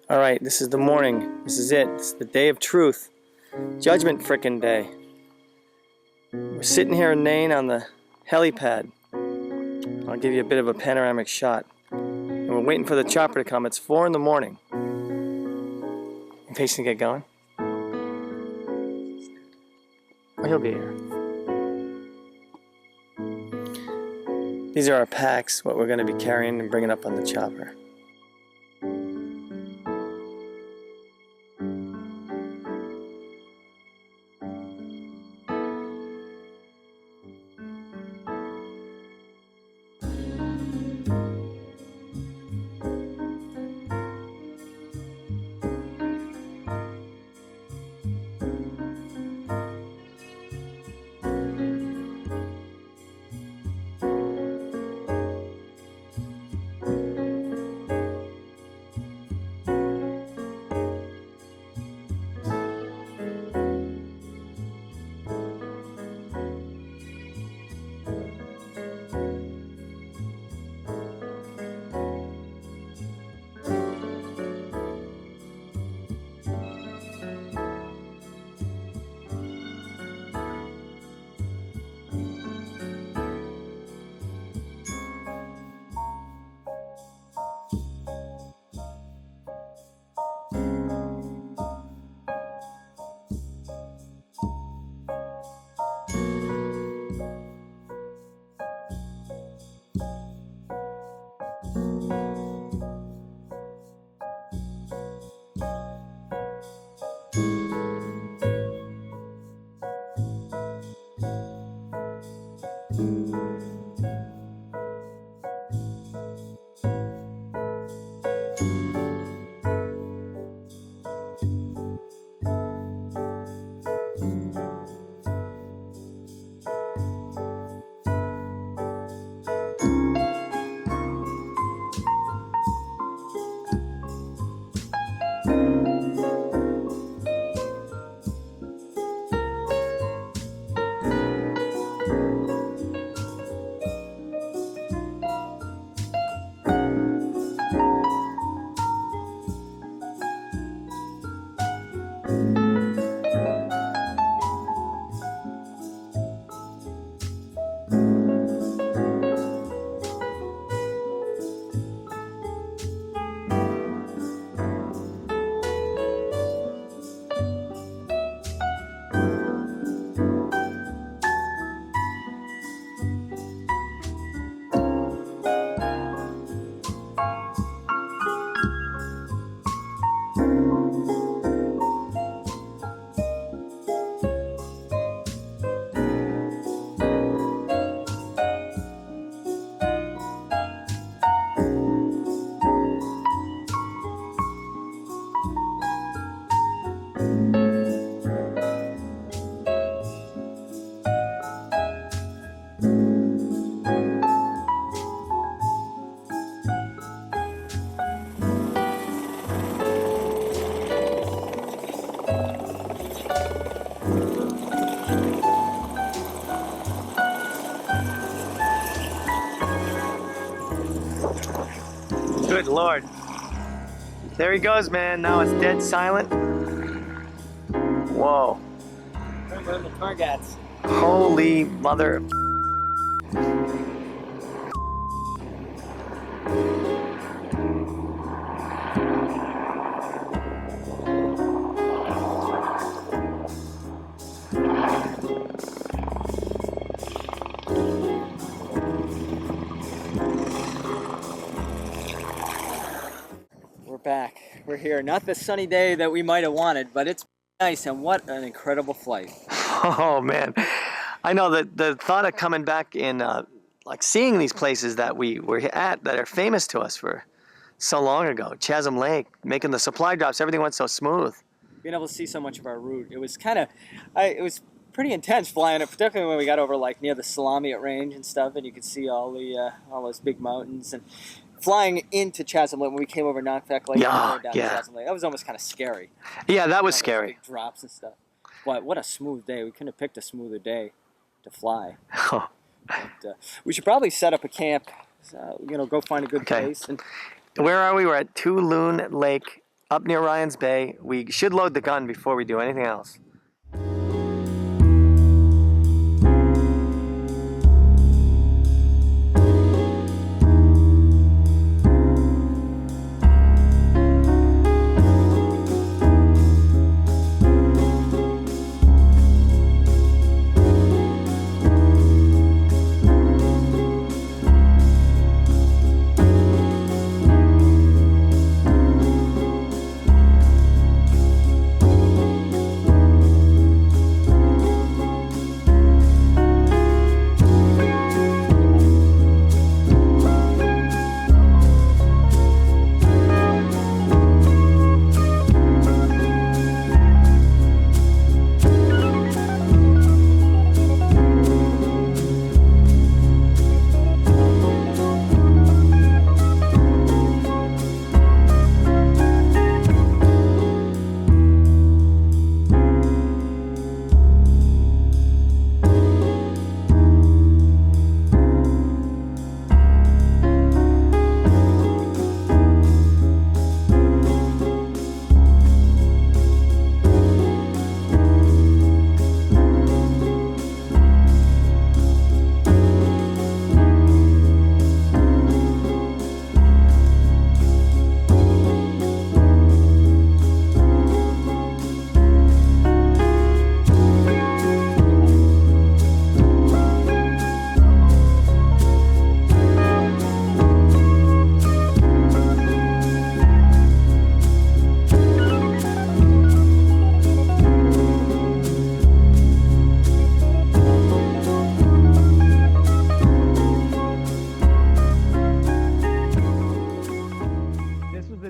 All right, this is the morning. This is it. It's the day of truth. Judgment frickin' day. We're sitting here in Nain on the helipad. I'll give you a bit of a panoramic shot. And we're waiting for the chopper to come. It's 4 in the morning. Impatient to get going? Oh, he'll be here. These are our packs, what we're going to be carrying and bringing up on the chopper. Good Lord. There he goes, man. Now it's dead silent. Whoa. We're in the Targats. Holy mother. Back. We're here. Not the sunny day that we might have wanted, but it's nice, and what an incredible flight. Oh man. I know that the thought of coming back in like seeing these places that we were at that are famous to us for so long ago. Chasm Lake, making the supply drops, everything went so smooth. Being able to see so much of our route, it was kind of it was pretty intense flying it, particularly when we got over like near the Salamiat range and stuff, and you could see all those big mountains. And flying into Chasm Lake, when we came over Knockback Lake, down to Chasm Lake, that was almost kind of scary. Yeah, that was scary. Big drops and stuff. But what a smooth day. We couldn't have picked a smoother day to fly. But, we should probably set up a camp, go find a good place. And where are we? We're at Two Loon Lake up near Ryan's Bay. We should load the gun before we do anything else.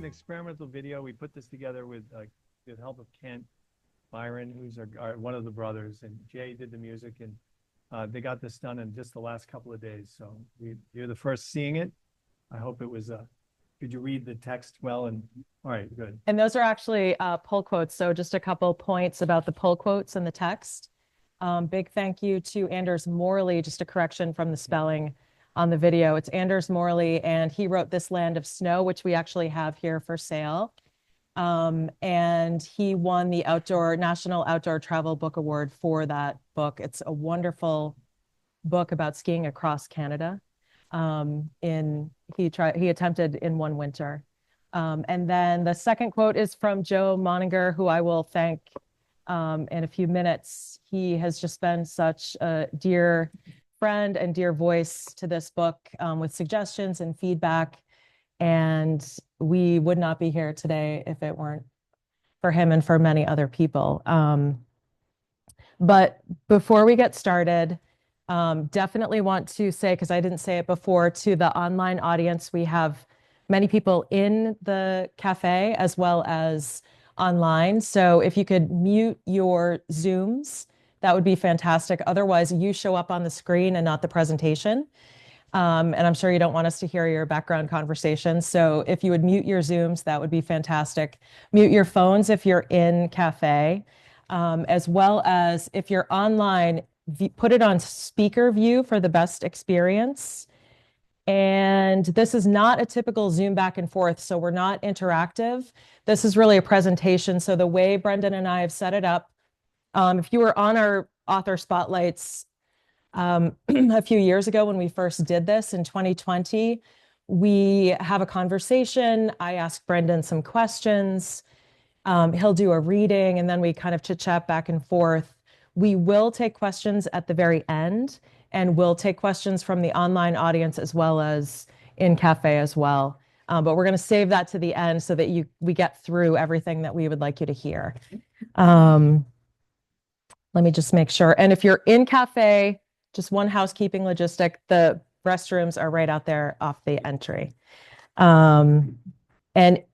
Experimental video. We put this together with the help of Kent Byron, who's one of the brothers, and Jay did the music, and they got this done in just the last couple of days. So you're the first seeing it. I hope it was could you read the text well? And all right, good. And those are actually pull quotes. So just a couple points about the pull quotes and the text. Big thank you to Anders Morley, just a correction from the spelling on the video. It's Anders Morley, and he wrote This Land of Snow, which we actually have here for sale. And he won the National Outdoor Travel Book Award for that book. It's a wonderful book about skiing across Canada. He attempted in one winter. And then the second quote is from Joe Moninger, who I will thank in a few minutes. He has just been such a dear friend and dear voice to this book, with suggestions and feedback. And we would not be here today if it weren't for him and for many other people. But before we get started, definitely want to say, because I didn't say it before, to the online audience, we have many people in the cafe as well as online. So if you could mute your Zooms, that would be fantastic. Otherwise, you show up on the screen and not the presentation. And I'm sure you don't want us to hear your background conversation. So if you would mute your Zooms, that would be fantastic. Mute your phones if you're in cafe, as well as if you're online, put it on speaker view for the best experience. And this is not a typical Zoom back and forth, so we're not interactive. This is really a presentation. So the way Brendan and I have set it up, if you were on our author spotlights a few years ago when we first did this in 2020, we have a conversation. I ask Brendan some questions. He'll do a reading, and then we kind of chit chat back and forth. We will take questions at the very end, and we'll take questions from the online audience as well as in cafe as well. But we're going to save that to the end so that we get through everything that we would like you to hear. Let me just make sure. And if you're in cafe, just one housekeeping logistic, the restrooms are right out there off the entry. And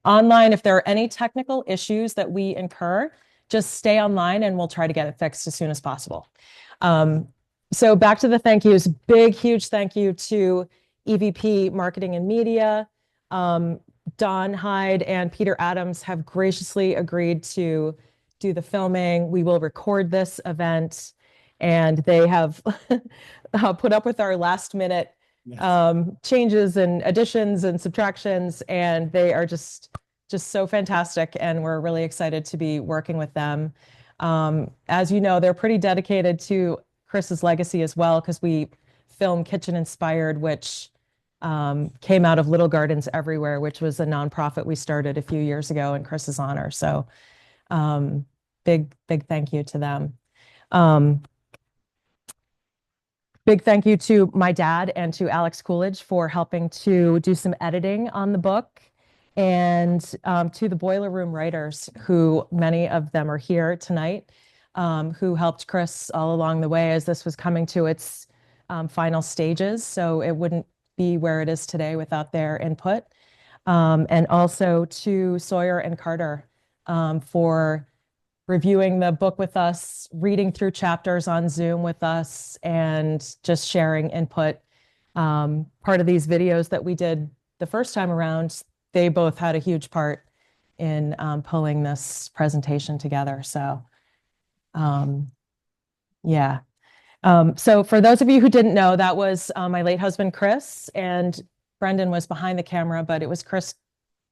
online, if there are any technical issues that we incur, just stay online and we'll try to get it fixed as soon as possible. So back to the thank yous. Big, huge thank you to EVP Marketing and Media. Don Hyde and Peter Adams have graciously agreed to do the filming. We will record this event, and they have put up with our last minute changes and additions and subtractions, and they are just just so fantastic, and we're really excited to be working with them. As you know, they're pretty dedicated to Chris's legacy as well, because we filmed Kitchen Inspired, which came out of Little Gardens Everywhere, which was a nonprofit we started a few years ago in Chris's honor. So big thank you to them. Big thank you to my dad and to Alex Coolidge for helping to do some editing on the book, and to the Boiler Room writers, who many of them are here tonight, who helped Chris all along the way as this was coming to its final stages. So it wouldn't be where it is today without their input. And also to Sawyer and Carter for reviewing the book with us, reading through chapters on Zoom with us, and just sharing input. Part of these videos that we did the first time around, they both had a huge part in pulling this presentation together. So, yeah. So for those of you who didn't know, that was my late husband, Chris, and Brendan was behind the camera, but it was Chris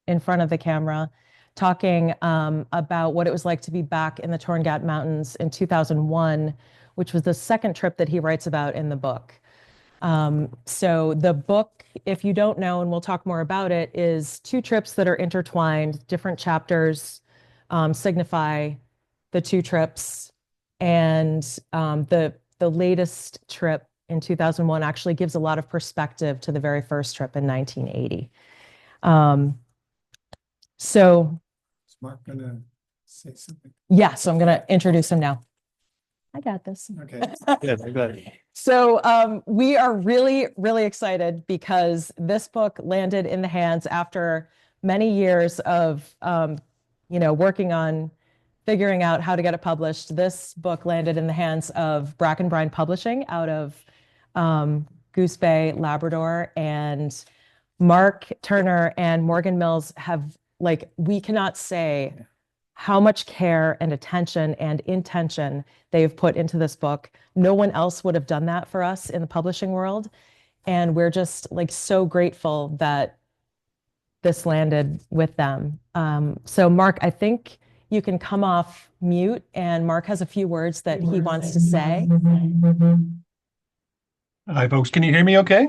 in front of the camera talking about what it was like to be back in the Torngat Mountains in 2001, which was the second trip that he writes about in the book. So the book, if you don't know, and we'll talk more about it, is two trips that are intertwined. Different chapters signify the two trips, and the latest trip in 2001 actually gives a lot of perspective to the very first trip in 1980. So Is Mark gonna say something? yeah, so I'm going to introduce him now. I got this. Okay. Good. So we are really, really excited because this book landed in the hands after many years of, working on figuring out how to get it published. This book landed in the hands of Bracken Brine Publishing out of Goose Bay, Labrador, and Mark Turner and Morgan Mills have, we cannot say how much care and attention and intention they've put into this book. No one else would have done that for us in the publishing world. And we're just so grateful that this landed with them. So Mark, I think you can come off mute, and Mark has a few words that he wants to say. Hi, folks. Can you hear me okay?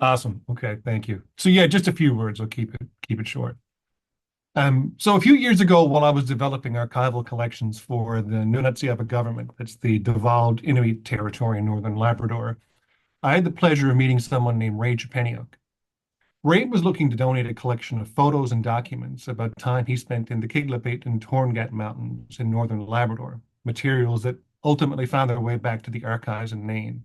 Awesome. Okay, thank you. So yeah, just a few words. I'll keep it short. So a few years ago, while I was developing archival collections for the Nunatsiavut government, that's the devolved Inuit territory in northern Labrador, I had the pleasure of meeting someone named Ray Chapeniuk. Ray was looking to donate a collection of photos and documents about time he spent in the Kiglapate and Torngat Mountains in northern Labrador, materials that ultimately found their way back to the archives in Nain.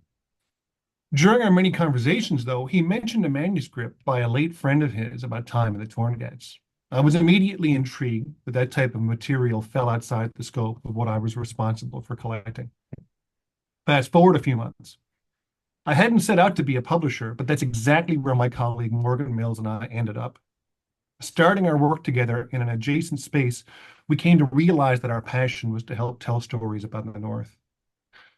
During our many conversations, though, he mentioned a manuscript by a late friend of his about time in the Torngats. I was immediately intrigued that that type of material fell outside the scope of what I was responsible for collecting. Fast forward a few months. I hadn't set out to be a publisher, but that's exactly where my colleague Morgan Mills and I ended up. Starting our work together in an adjacent space, we came to realize that our passion was to help tell stories about the North.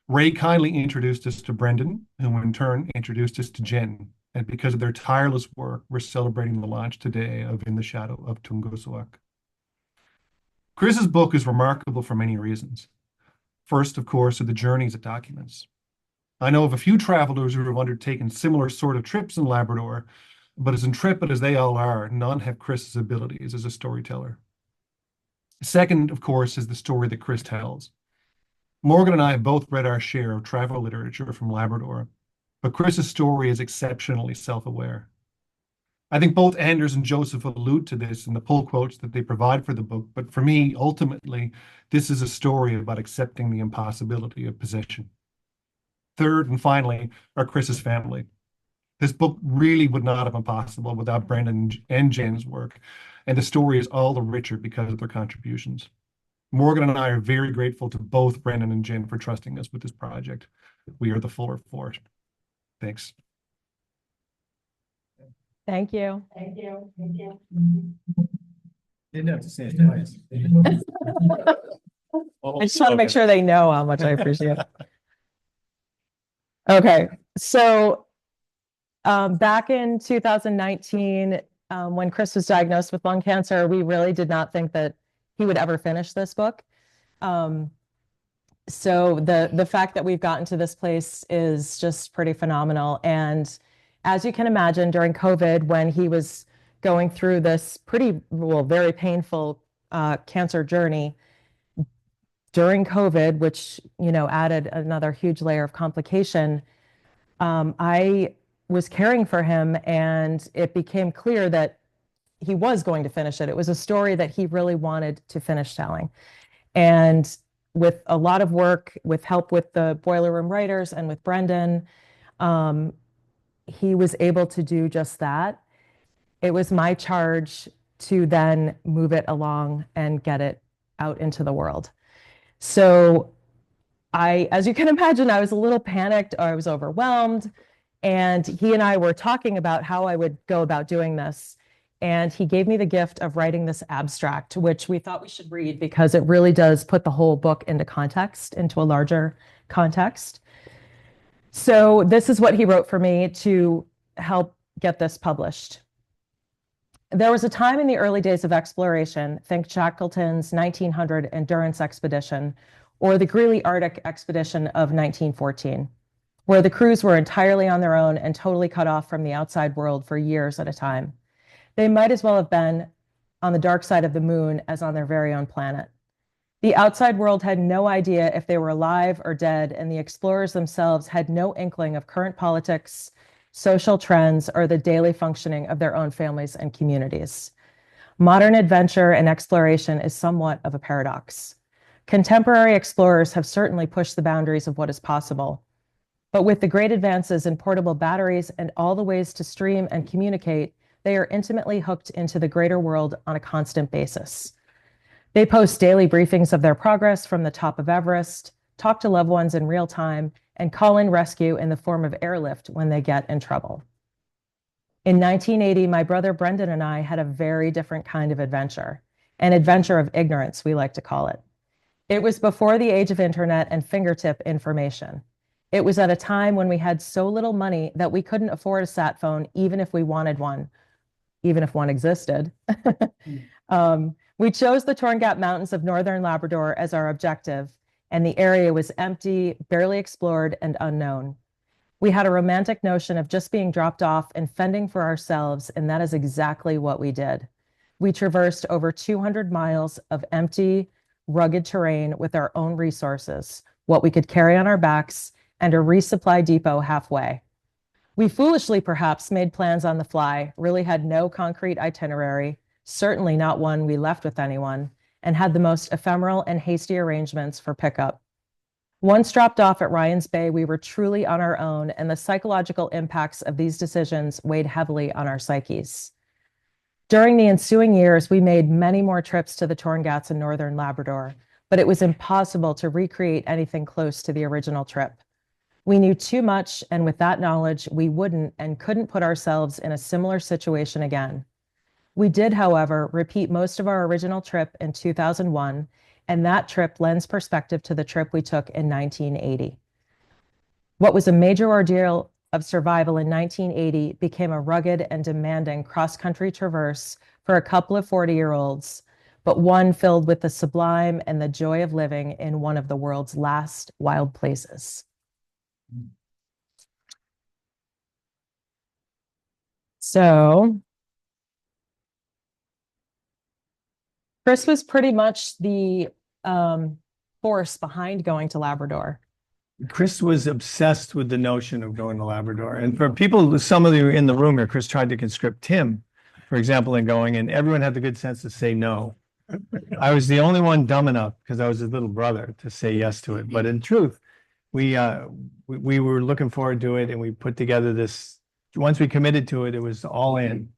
Ray kindly introduced us to Brendan, who in turn introduced us to Jen. And because of their tireless work, we're celebrating the launch today of In the Shadow of Tungusuak. Chris's book is remarkable for many reasons. First, of course, are the journeys it documents. I know of a few travelers who have undertaken similar sort of trips in Labrador, but as intrepid as they all are, none have Chris's abilities as a storyteller. Second, of course, is the story that Chris tells. Morgan and I have both read our share of travel literature from Labrador, but Chris's story is exceptionally self-aware. I think both Anders and Joseph allude to this in the pull quotes that they provide for the book, but for me, ultimately, this is a story about accepting the impossibility of possession. Third and finally are Chris's family. This book really would not have been possible without Brendan and Jen's work, and the story is all the richer because of their contributions. Morgan and I are very grateful to both Brendan and Jen for trusting us with this project. We are the fuller for it. Thanks. Thank you. Didn't have to say it twice. I just want to make sure they know how much I appreciate it. Okay, so back in 2019, when Chris was diagnosed with lung cancer, we really did not think that he would ever finish this book. So the fact that we've gotten to this place is just pretty phenomenal. And as you can imagine, during COVID, when he was going through this very painful cancer journey during COVID, which, added another huge layer of complication, I was caring for him, and it became clear that he was going to finish it. It was a story that he really wanted to finish telling. And with a lot of work, with help with the Boiler Room writers and with Brendan, he was able to do just that. It was my charge to then move it along and get it out into the world. So as you can imagine, I was a little panicked, or I was overwhelmed. And he and I were talking about how I would go about doing this. And he gave me the gift of writing this abstract, which we thought we should read because it really does put the whole book into context, into a larger context. So this is what he wrote for me to help get this published. There was a time in the early days of exploration, think Shackleton's 1900 Endurance Expedition or the Greely Arctic Expedition of 1914, where the crews were entirely on their own and totally cut off from the outside world for years at a time. They might as well have been on the dark side of the moon as on their very own planet. The outside world had no idea if they were alive or dead, and the explorers themselves had no inkling of current politics, social trends, or the daily functioning of their own families and communities. Modern adventure and exploration is somewhat of a paradox. Contemporary explorers have certainly pushed the boundaries of what is possible, but with the great advances in portable batteries and all the ways to stream and communicate, they are intimately hooked into the greater world on a constant basis. They post daily briefings of their progress from the top of Everest, talk to loved ones in real time, and call in rescue in the form of airlift when they get in trouble. In 1980, my brother Brendan and I had a very different kind of adventure, an adventure of ignorance, we like to call it. It was before the age of internet and fingertip information. It was at a time when we had so little money that we couldn't afford a sat phone, even if we wanted one, even if one existed. We chose the Torn Gap Mountains of northern Labrador as our objective, and the area was empty, barely explored, and unknown. We had a romantic notion of just being dropped off and fending for ourselves, and that is exactly what we did. We traversed over 200 miles of empty, rugged terrain with our own resources, what we could carry on our backs, and a resupply depot halfway. We foolishly perhaps made plans on the fly, really had no concrete itinerary, certainly not one we left with anyone, and had the most ephemeral and hasty arrangements for pickup. Once dropped off at Ryan's Bay, we were truly on our own, and the psychological impacts of these decisions weighed heavily on our psyches. During the ensuing years, we made many more trips to the Torn Gats in northern Labrador, but it was impossible to recreate anything close to the original trip. We knew too much, and with that knowledge, we wouldn't and couldn't put ourselves in a similar situation again. We did, however, repeat most of our original trip in 2001, and that trip lends perspective to the trip we took in 1980. What was a major ordeal of survival in 1980 became a rugged and demanding cross-country traverse for a couple of 40-year-olds, but one filled with the sublime and the joy of living in one of the world's last wild places. So Chris was pretty much the force behind going to Labrador. Chris was obsessed with the notion of going to Labrador. And for people, some of you in the room here, Chris tried to conscript Tim, for example, in going, and everyone had the good sense to say no. I was the only one dumb enough, because I was his little brother, to say yes to it. But in truth, we were looking forward to it, and we put together this. Once we committed to it, it was all in.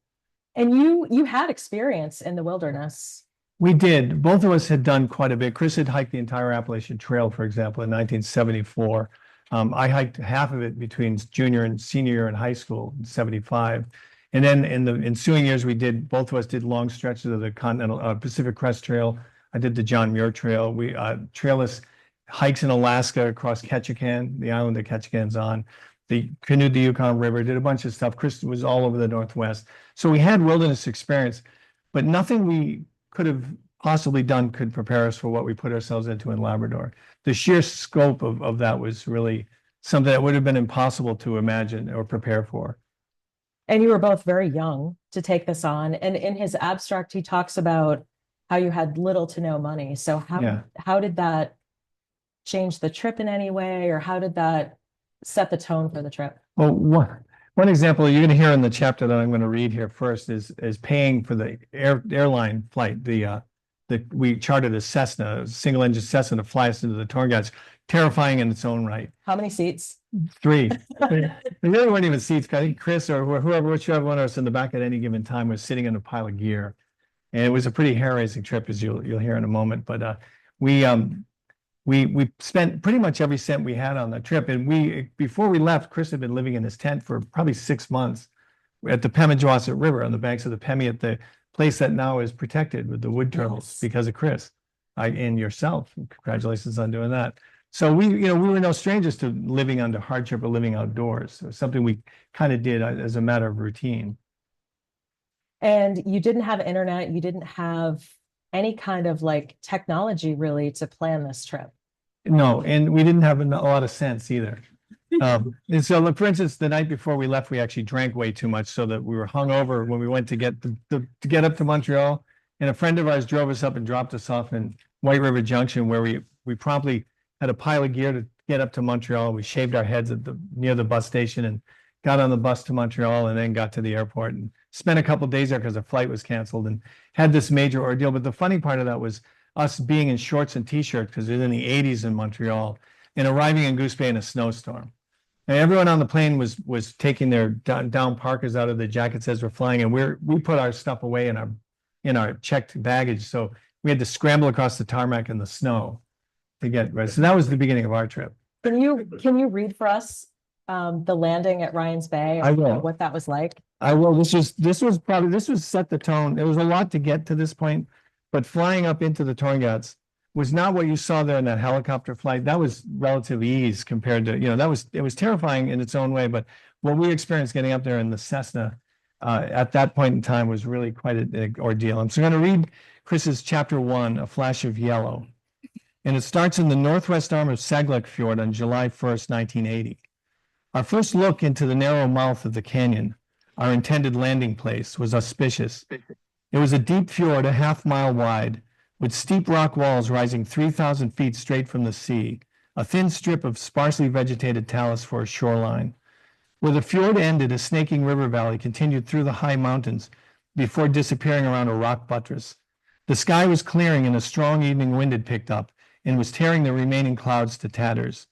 And you had experience in the wilderness. We did. Both of us had done quite a bit. Chris had hiked the entire Appalachian Trail, for example, in 1974. I hiked half of it between junior and senior year in high school in 75. And then in the ensuing years, both of us did long stretches of the continental Pacific Crest Trail. I did the John Muir Trail. We trailless hikes in Alaska across Ketchikan, the island that Ketchikan's on. canoed the Yukon River, did a bunch of stuff. Chris was all over the Northwest. So we had wilderness experience, but nothing we could have possibly done could prepare us for what we put ourselves into in Labrador. The sheer scope of that was really something that would have been impossible to imagine or prepare for. And you were both very young to take this on. And in his abstract, he talks about how you had little to no money. So how did that change the trip in any way, or how did that set the tone for the trip? Well, one example you're going to hear in the chapter that I'm going to read here first is paying for the airline flight. We chartered a Cessna, a single-engine Cessna, to fly us into the Torngat. Terrifying in its own right. How many seats? 3. There really weren't even seats. I think Chris or whichever one of us in the back at any given time was sitting in a pile of gear, and it was a pretty hair-raising trip, as you'll hear in a moment. But we spent pretty much every cent we had on the trip, and before we left, Chris had been living in his tent for probably 6 months at the Pemigewasset River on the banks of the Pemi, at the place that now is protected with the wood turtles because of Chris and yourself. Congratulations on doing that. So we were no strangers to living under hardship or living outdoors. It was something we kind of did as a matter of routine. And you didn't have internet, you didn't have any kind of like technology really to plan this trip. No, and we didn't have a lot of sense either. And so, for instance, the night before we left, we actually drank way too much, so that we were hungover when we went to get up to Montreal. And a friend of ours drove us up and dropped us off in White River Junction, where we promptly had a pile of gear to get up to Montreal. We shaved our heads near the bus station and got on the bus to Montreal, and then got to the airport and spent a couple of days there because the flight was canceled, and had this major ordeal. But the funny part of that was us being in shorts and t-shirt, because it was in the 80s in Montreal, and arriving in Goose Bay in a snowstorm. And everyone on the plane was taking their down parkers out of the jackets as we're flying, and we put our stuff away in our checked baggage, so we had to scramble across the tarmac in the snow to get right. So that was the beginning of our trip. Can you read for us the landing at Ryan's Bay? I will. What that was like? I will. This was set the tone. There was a lot to get to this point, but flying up into the Torngats was not what you saw there in that helicopter flight. That was relative ease compared to, it was terrifying in its own way, but what we experienced getting up there in the Cessna at that point in time was really quite an ordeal. I'm so going to read Chris's chapter 1, A Flash of Yellow. And it starts in the northwest arm of Saglek Fjord on July 1st, 1980. Our first look into the narrow mouth of the canyon, our intended landing place, was auspicious. It was a deep fjord, a half-mile wide, with steep rock walls rising 3,000 feet straight from the sea, a thin strip of sparsely vegetated talus for a shoreline. Where the fjord ended, a snaking river valley continued through the high mountains before disappearing around a rock buttress. The sky was clearing, and a strong evening wind had picked up and was tearing the remaining clouds to tatters.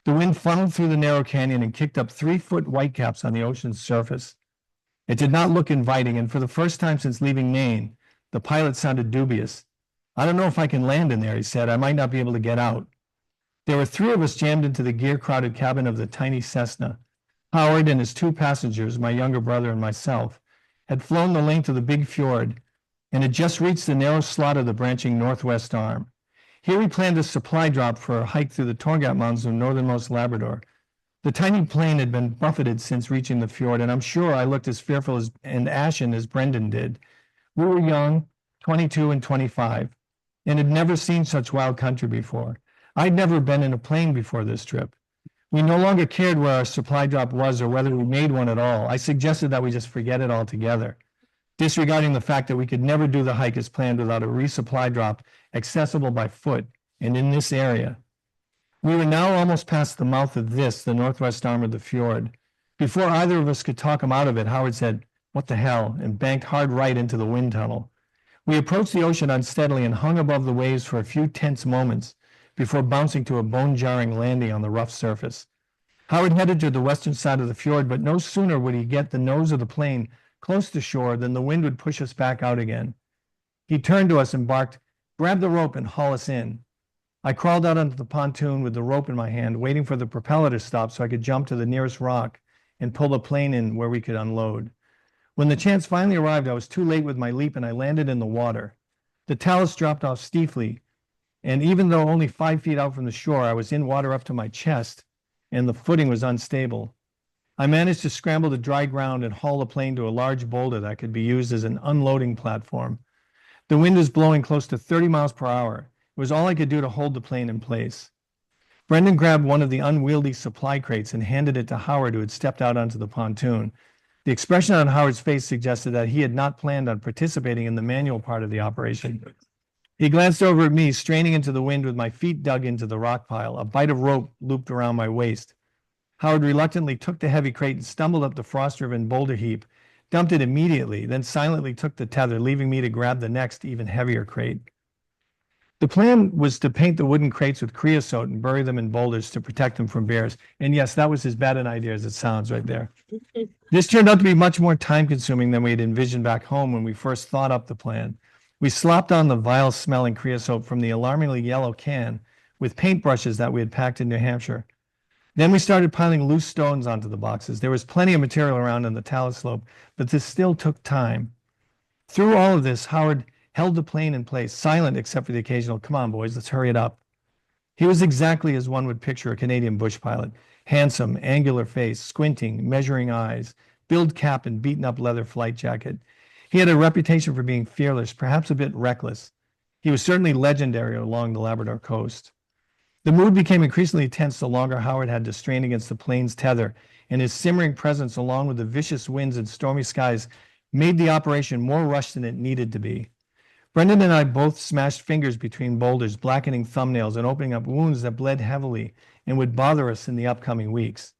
The wind funneled through the narrow canyon and kicked up 3-foot whitecaps on the ocean's surface. It did not look inviting, and for the first time since leaving Maine, the pilot sounded dubious. "I don't know if I can land in there," he said. "I might not be able to get out." There were 3 of us jammed into the gear-crowded cabin of the tiny Cessna. Howard and his 2 passengers, my younger brother and myself, had flown the length of the big fjord and had just reached the narrow slot of the branching northwest arm. Here we planned a supply drop for a hike through the Torngat Mountains of northernmost Labrador. The tiny plane had been buffeted since reaching the fjord, and I'm sure I looked as fearful and ashen as Brendan did. We were young, 22 and 25, and had never seen such wild country before. I'd never been in a plane before this trip. We no longer cared where our supply drop was or whether we made one at all. I suggested that we just forget it altogether, disregarding the fact that we could never do the hike as planned without a resupply drop accessible by foot and in this area. We were now almost past the mouth of the northwest arm of the fjord. Before either of us could talk him out of it, Howard said, "What the hell?" and banked hard right into the wind tunnel. We approached the ocean unsteadily and hung above the waves for a few tense moments before bouncing to a bone-jarring landing on the rough surface. Howard headed to the western side of the fjord, but no sooner would he get the nose of the plane close to shore than the wind would push us back out again. He turned to us and barked, "Grab the rope and haul us in." I crawled out onto the pontoon with the rope in my hand, waiting for the propeller to stop so I could jump to the nearest rock and pull the plane in where we could unload. When the chance finally arrived, I was too late with my leap and I landed in the water. The talus dropped off steeply, and even though only 5 feet out from the shore, I was in water up to my chest and the footing was unstable. I managed to scramble to dry ground and haul the plane to a large boulder that could be used as an unloading platform. The wind was blowing close to 30 miles per hour. It was all I could do to hold the plane in place. Brendan grabbed one of the unwieldy supply crates and handed it to Howard, who had stepped out onto the pontoon. The expression on Howard's face suggested that he had not planned on participating in the manual part of the operation. He glanced over at me, straining into the wind with my feet dug into the rock pile, a bight of rope looped around my waist. Howard reluctantly took the heavy crate and stumbled up the frost-driven boulder heap, dumped it immediately, then silently took the tether, leaving me to grab the next, even heavier crate. The plan was to paint the wooden crates with creosote and bury them in boulders to protect them from bears. And yes, that was as bad an idea as it sounds right there. This turned out to be much more time-consuming than we had envisioned back home when we first thought up the plan. We slopped on the vile-smelling creosote from the alarmingly yellow can with paintbrushes that we had packed in New Hampshire. Then we started piling loose stones onto the boxes. There was plenty of material around on the talus slope, but this still took time. Through all of this, Howard held the plane in place, silent except for the occasional, "Come on, boys, let's hurry it up." He was exactly as one would picture a Canadian bush pilot. Handsome, angular face, squinting, measuring eyes, billed cap and beaten-up leather flight jacket. He had a reputation for being fearless, perhaps a bit reckless. He was certainly legendary along the Labrador coast. The mood became increasingly tense the longer Howard had to strain against the plane's tether, and his simmering presence along with the vicious winds and stormy skies made the operation more rushed than it needed to be. Brendan and I both smashed fingers between boulders, blackening thumbnails and opening up wounds that bled heavily and would bother us in the upcoming weeks.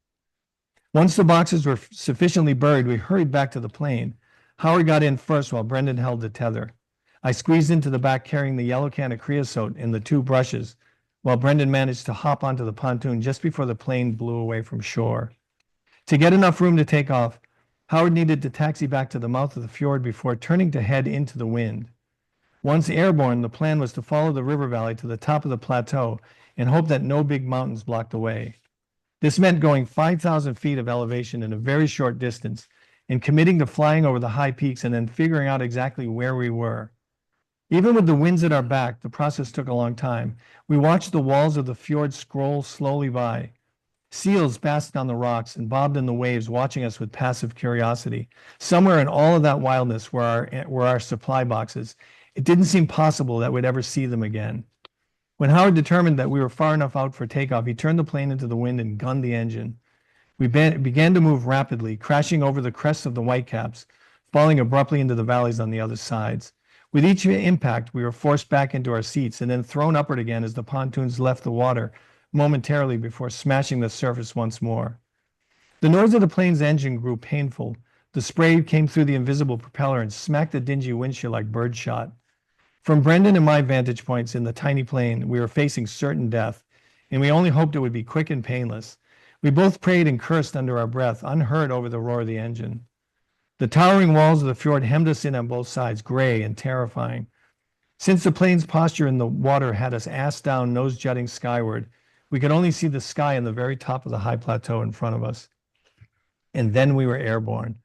Once the boxes were sufficiently buried, we hurried back to the plane. Howard got in first while Brendan held the tether. I squeezed into the back carrying the yellow can of creosote and the 2 brushes, while Brendan managed to hop onto the pontoon just before the plane blew away from shore. To get enough room to take off, Howard needed to taxi back to the mouth of the fjord before turning to head into the wind. Once airborne, the plan was to follow the river valley to the top of the plateau and hope that no big mountains blocked the way. This meant going 5,000 feet of elevation in a very short distance and committing to flying over the high peaks and then figuring out exactly where we were. Even with the winds at our back, the process took a long time. We watched the walls of the fjord scroll slowly by. Seals basked on the rocks and bobbed in the waves, watching us with passive curiosity. Somewhere in all of that wildness were our supply boxes. It didn't seem possible that we'd ever see them again. When Howard determined that we were far enough out for takeoff, he turned the plane into the wind and gunned the engine. We began to move rapidly, crashing over the crests of the whitecaps, falling abruptly into the valleys on the other sides. With each impact, we were forced back into our seats and then thrown upward again as the pontoons left the water momentarily before smashing the surface once more. The noise of the plane's engine grew painful. The spray came through the invisible propeller and smacked the dingy windshield like birdshot. From Brendan and my vantage points in the tiny plane, we were facing certain death, and we only hoped it would be quick and painless. We both prayed and cursed under our breath, unheard over the roar of the engine. The towering walls of the fjord hemmed us in on both sides, gray and terrifying. Since the plane's posture in the water had us ass down, nose jutting skyward, we could only see the sky and the very top of the high plateau in front of us. And then we were airborne.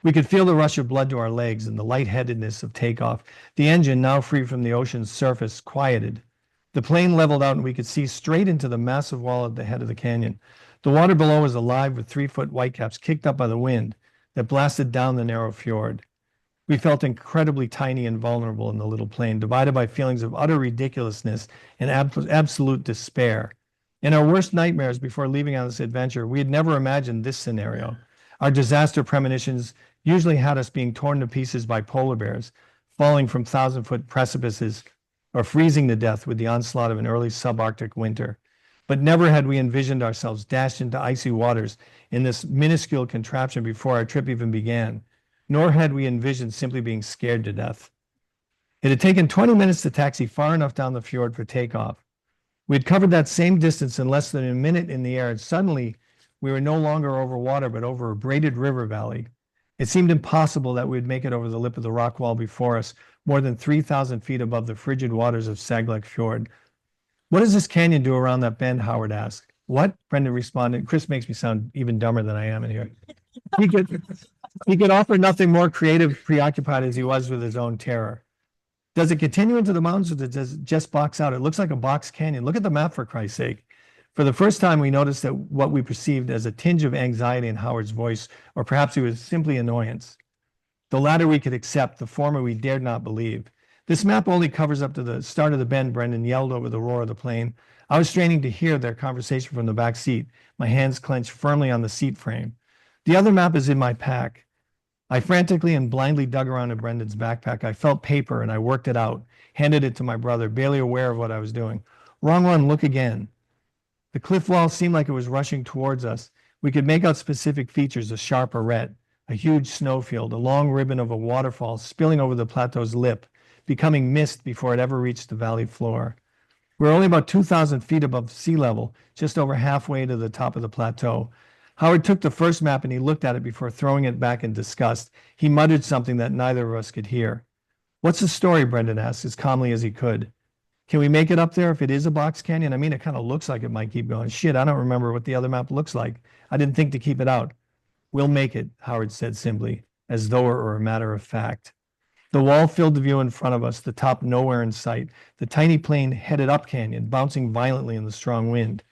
We could feel the rush of blood to our legs and the lightheadedness of takeoff. The engine, now free from the ocean's surface, quieted. The plane leveled out and we could see straight into the massive wall at the head of the canyon. The water below was alive with 3-foot whitecaps kicked up by the wind that blasted down the narrow fjord. We felt incredibly tiny and vulnerable in the little plane, divided by feelings of utter ridiculousness and absolute despair. In our worst nightmares before leaving on this adventure, we had never imagined this scenario. Our disaster premonitions usually had us being torn to pieces by polar bears, falling from 1,000-foot precipices, or freezing to death with the onslaught of an early subarctic winter. But never had we envisioned ourselves dashed into icy waters in this minuscule contraption before our trip even began, nor had we envisioned simply being scared to death. It had taken 20 minutes to taxi far enough down the fjord for takeoff. We had covered that same distance in less than a minute in the air, and suddenly we were no longer over water, but over a braided river valley. It seemed impossible that we would make it over the lip of the rock wall before us, more than 3,000 feet above the frigid waters of Saglek Fjord. "What does this canyon do around that bend?" Howard asked. "What?" Brendan responded. Chris makes me sound even dumber than I am in here. He could offer nothing more creative, preoccupied as he was with his own terror. "Does it continue into the mountains or does it just box out? It looks like a box canyon. Look at the map, for Christ's sake." For the first time, we noticed that what we perceived as a tinge of anxiety in Howard's voice, or perhaps it was simply annoyance. The latter we could accept, the former we dared not believe. This map only covers up to the start of the bend, Brendan yelled over the roar of the plane. I was straining to hear their conversation from the back seat, my hands clenched firmly on the seat frame. The other map is in my pack. I frantically and blindly dug around in Brendan's backpack. I felt paper and I worked it out, handed it to my brother, barely aware of what I was doing. Wrong one, look again. The cliff wall seemed like it was rushing towards us. We could make out specific features, a sharp arête, a huge snowfield, a long ribbon of a waterfall spilling over the plateau's lip, becoming mist before it ever reached the valley floor. We're only about 2,000 feet above sea level, just over halfway to the top of the plateau. Howard took the first map and he looked at it before throwing it back in disgust. He muttered something that neither of us could hear. What's the story? Brendan asked as calmly as he could. Can we make it up there if it is a box canyon? I mean, it kind of looks like it might keep going. Shit, I don't remember what the other map looks like. I didn't think to keep it out. We'll make it, Howard said simply, as though it were a matter of fact. The wall filled the view in front of us, the top nowhere in sight. The tiny plane headed up canyon, bouncing violently in the strong wind.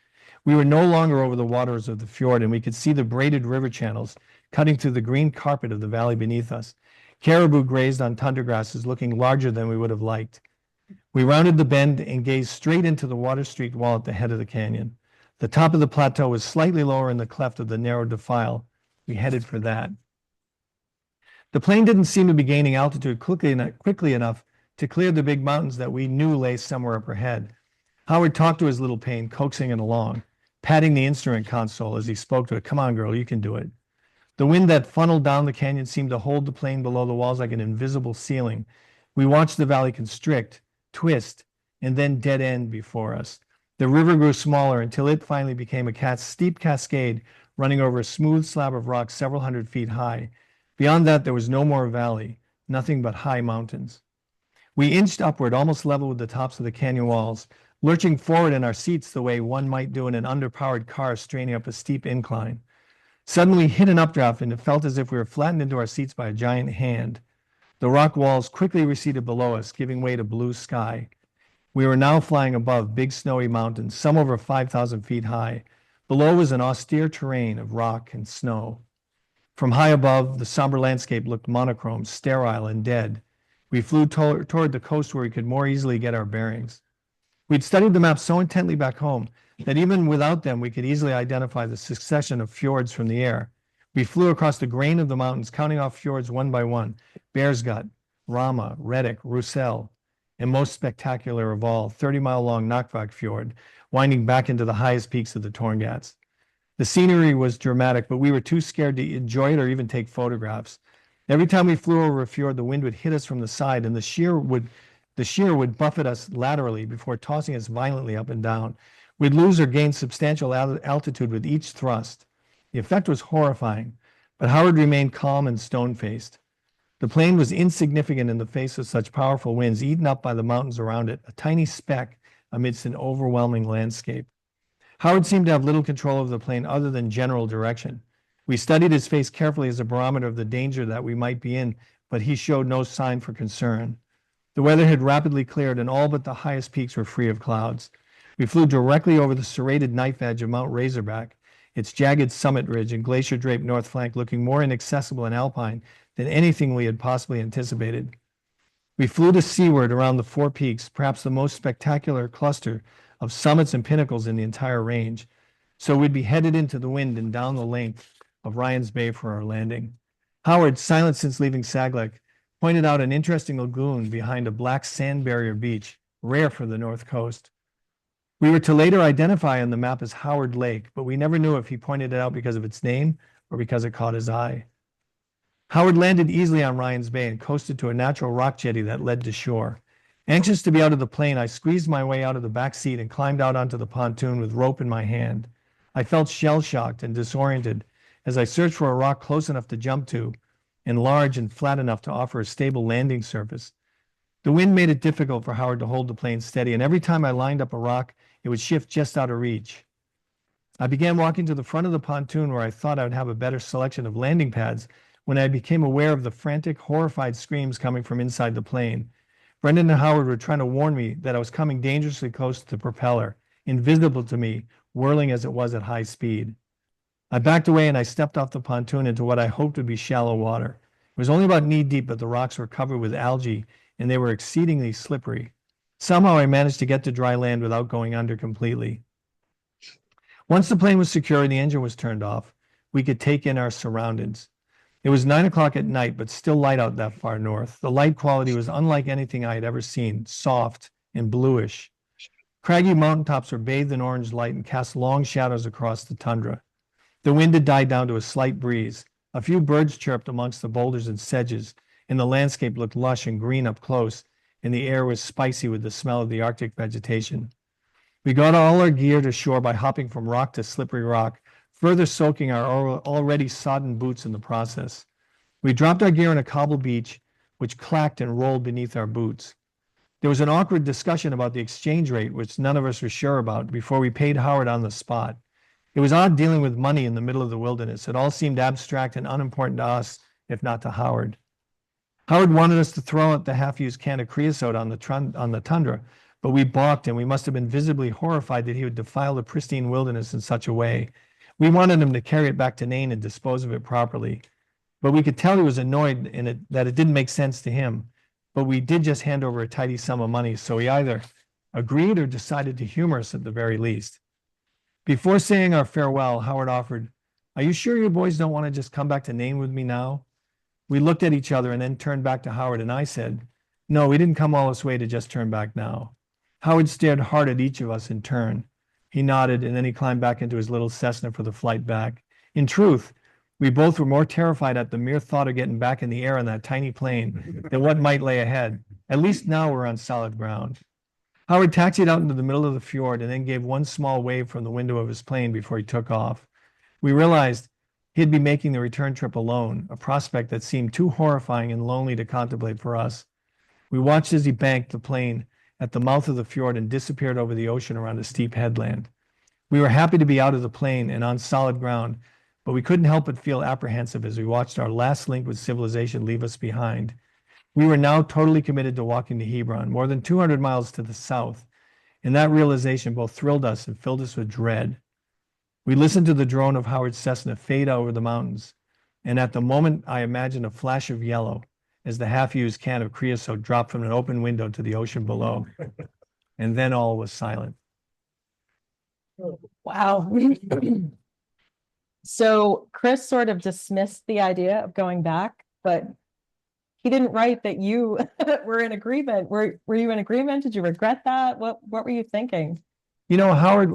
We were no longer over the waters of the fjord, and we could see the braided river channels cutting through the green carpet of the valley beneath us. Caribou grazed on tundra grasses, looking larger than we would have liked. We rounded the bend and gazed straight into the water-streaked wall at the head of the canyon. The top of the plateau was slightly lower in the cleft of the narrow defile. We headed for that. The plane didn't seem to be gaining altitude quickly enough to clear the big mountains that we knew lay somewhere up ahead. Howard talked to his little plane, coaxing it along, patting the instrument console as he spoke to it. Come on, girl, you can do it. The wind that funneled down the canyon seemed to hold the plane below the walls like an invisible ceiling. We watched the valley constrict, twist, and then dead end before us. The river grew smaller until it finally became a steep cascade running over a smooth slab of rock several hundred feet high. Beyond that, there was no more valley, nothing but high mountains. We inched upward, almost level with the tops of the canyon walls, lurching forward in our seats the way one might do in an underpowered car straining up a steep incline. Suddenly we hit an updraft and it felt as if we were flattened into our seats by a giant hand. The rock walls quickly receded below us, giving way to blue sky. We were now flying above big snowy mountains, some over 5,000 feet high. Below was an austere terrain of rock and snow. From high above, the somber landscape looked monochrome, sterile, and dead. We flew toward the coast where we could more easily get our bearings. We'd studied the map so intently back home that even without them, we could easily identify the succession of fjords from the air. We flew across the grain of the mountains, counting off fjords one by one: Bear's Gut, Rama, Reddick, Roussel, and most spectacular of all, 30-mile-long Nakvak Fjord, winding back into the highest peaks of the Torngats. The scenery was dramatic, but we were too scared to enjoy it or even take photographs. Every time we flew over a fjord, the wind would hit us from the side, and the shear would buffet us laterally before tossing us violently up and down. We'd lose or gain substantial altitude with each thrust. The effect was horrifying, but Howard remained calm and stone-faced. The plane was insignificant in the face of such powerful winds, eaten up by the mountains around it, a tiny speck amidst an overwhelming landscape. Howard seemed to have little control of the plane other than general direction. We studied his face carefully as a barometer of the danger that we might be in, but he showed no sign for concern. The weather had rapidly cleared and all but the highest peaks were free of clouds. We flew directly over the serrated knife edge of Mount Razorback, its jagged summit ridge and glacier-draped north flank looking more inaccessible and alpine than anything we had possibly anticipated. We flew to seaward around the four peaks, perhaps the most spectacular cluster of summits and pinnacles in the entire range, so we'd be headed into the wind and down the length of Ryan's Bay for our landing. Howard, silent since leaving Saglek, pointed out an interesting lagoon behind a black sand barrier beach, rare for the north coast. We were to later identify on the map as Howard Lake, but we never knew if he pointed it out because of its name or because it caught his eye. Howard landed easily on Ryan's Bay and coasted to a natural rock jetty that led to shore. Anxious to be out of the plane, I squeezed my way out of the back seat and climbed out onto the pontoon with rope in my hand. I felt shell-shocked and disoriented as I searched for a rock close enough to jump to and large and flat enough to offer a stable landing surface. The wind made it difficult for Howard to hold the plane steady, and every time I lined up a rock, it would shift just out of reach. I began walking to the front of the pontoon where I thought I would have a better selection of landing pads when I became aware of the frantic, horrified screams coming from inside the plane. Brendan and Howard were trying to warn me that I was coming dangerously close to the propeller. invisible to me, whirling as it was at high speed. I backed away and I stepped off the pontoon into what I hoped would be shallow water. It was only about knee deep, but the rocks were covered with algae and they were exceedingly slippery. Somehow I managed to get to dry land without going under completely. Once the plane was secure and the engine was turned off, we could take in our surroundings. It was 9 o'clock at night, but still light out that far north. The light quality was unlike anything I had ever seen, soft and bluish. Craggy mountaintops were bathed in orange light and cast long shadows across the tundra. The wind had died down to a slight breeze. A few birds chirped amongst the boulders and sedges, and the landscape looked lush and green up close, and the air was spicy with the smell of the Arctic vegetation. We got all our gear to shore by hopping from rock to slippery rock, further soaking our already sodden boots in the process. We dropped our gear on a cobble beach, which clacked and rolled beneath our boots. There was an awkward discussion about the exchange rate, which none of us were sure about, before we paid Howard on the spot. It was odd dealing with money in the middle of the wilderness. It all seemed abstract and unimportant to us, if not to Howard. Howard wanted us to throw out the half-used can of creosote on the tundra, but we balked, and we must have been visibly horrified that he would defile the pristine wilderness in such a way. We wanted him to carry it back to Nain and dispose of it properly, but we could tell he was annoyed that it didn't make sense to him. But we did just hand over a tidy sum of money, so he either agreed or decided to humor us at the very least. Before saying our farewell, Howard offered, "Are you sure you boys don't want to just come back to Nain with me now?" We looked at each other and then turned back to Howard, and I said, "No, we didn't come all this way to just turn back now." Howard stared hard at each of us in turn. He nodded, and then he climbed back into his little Cessna for the flight back. In truth, we both were more terrified at the mere thought of getting back in the air on that tiny plane than what might lay ahead. At least now we're on solid ground. Howard taxied out into the middle of the fjord and then gave one small wave from the window of his plane before he took off. We realized he'd be making the return trip alone, a prospect that seemed too horrifying and lonely to contemplate for us. We watched as he banked the plane at the mouth of the fjord and disappeared over the ocean around a steep headland. We were happy to be out of the plane and on solid ground, but we couldn't help but feel apprehensive as we watched our last link with civilization leave us behind. We were now totally committed to walking to Hebron, more than 200 miles to the south, and that realization both thrilled us and filled us with dread. We listened to the drone of Howard's Cessna fade over the mountains, and at the moment I imagined a flash of yellow as the half-used can of creosote dropped from an open window to the ocean below. And then all was silent. Wow. So Chris sort of dismissed the idea of going back, but he didn't write that you were in agreement. Were you in agreement? Did you regret that? What were you thinking? You know, Howard,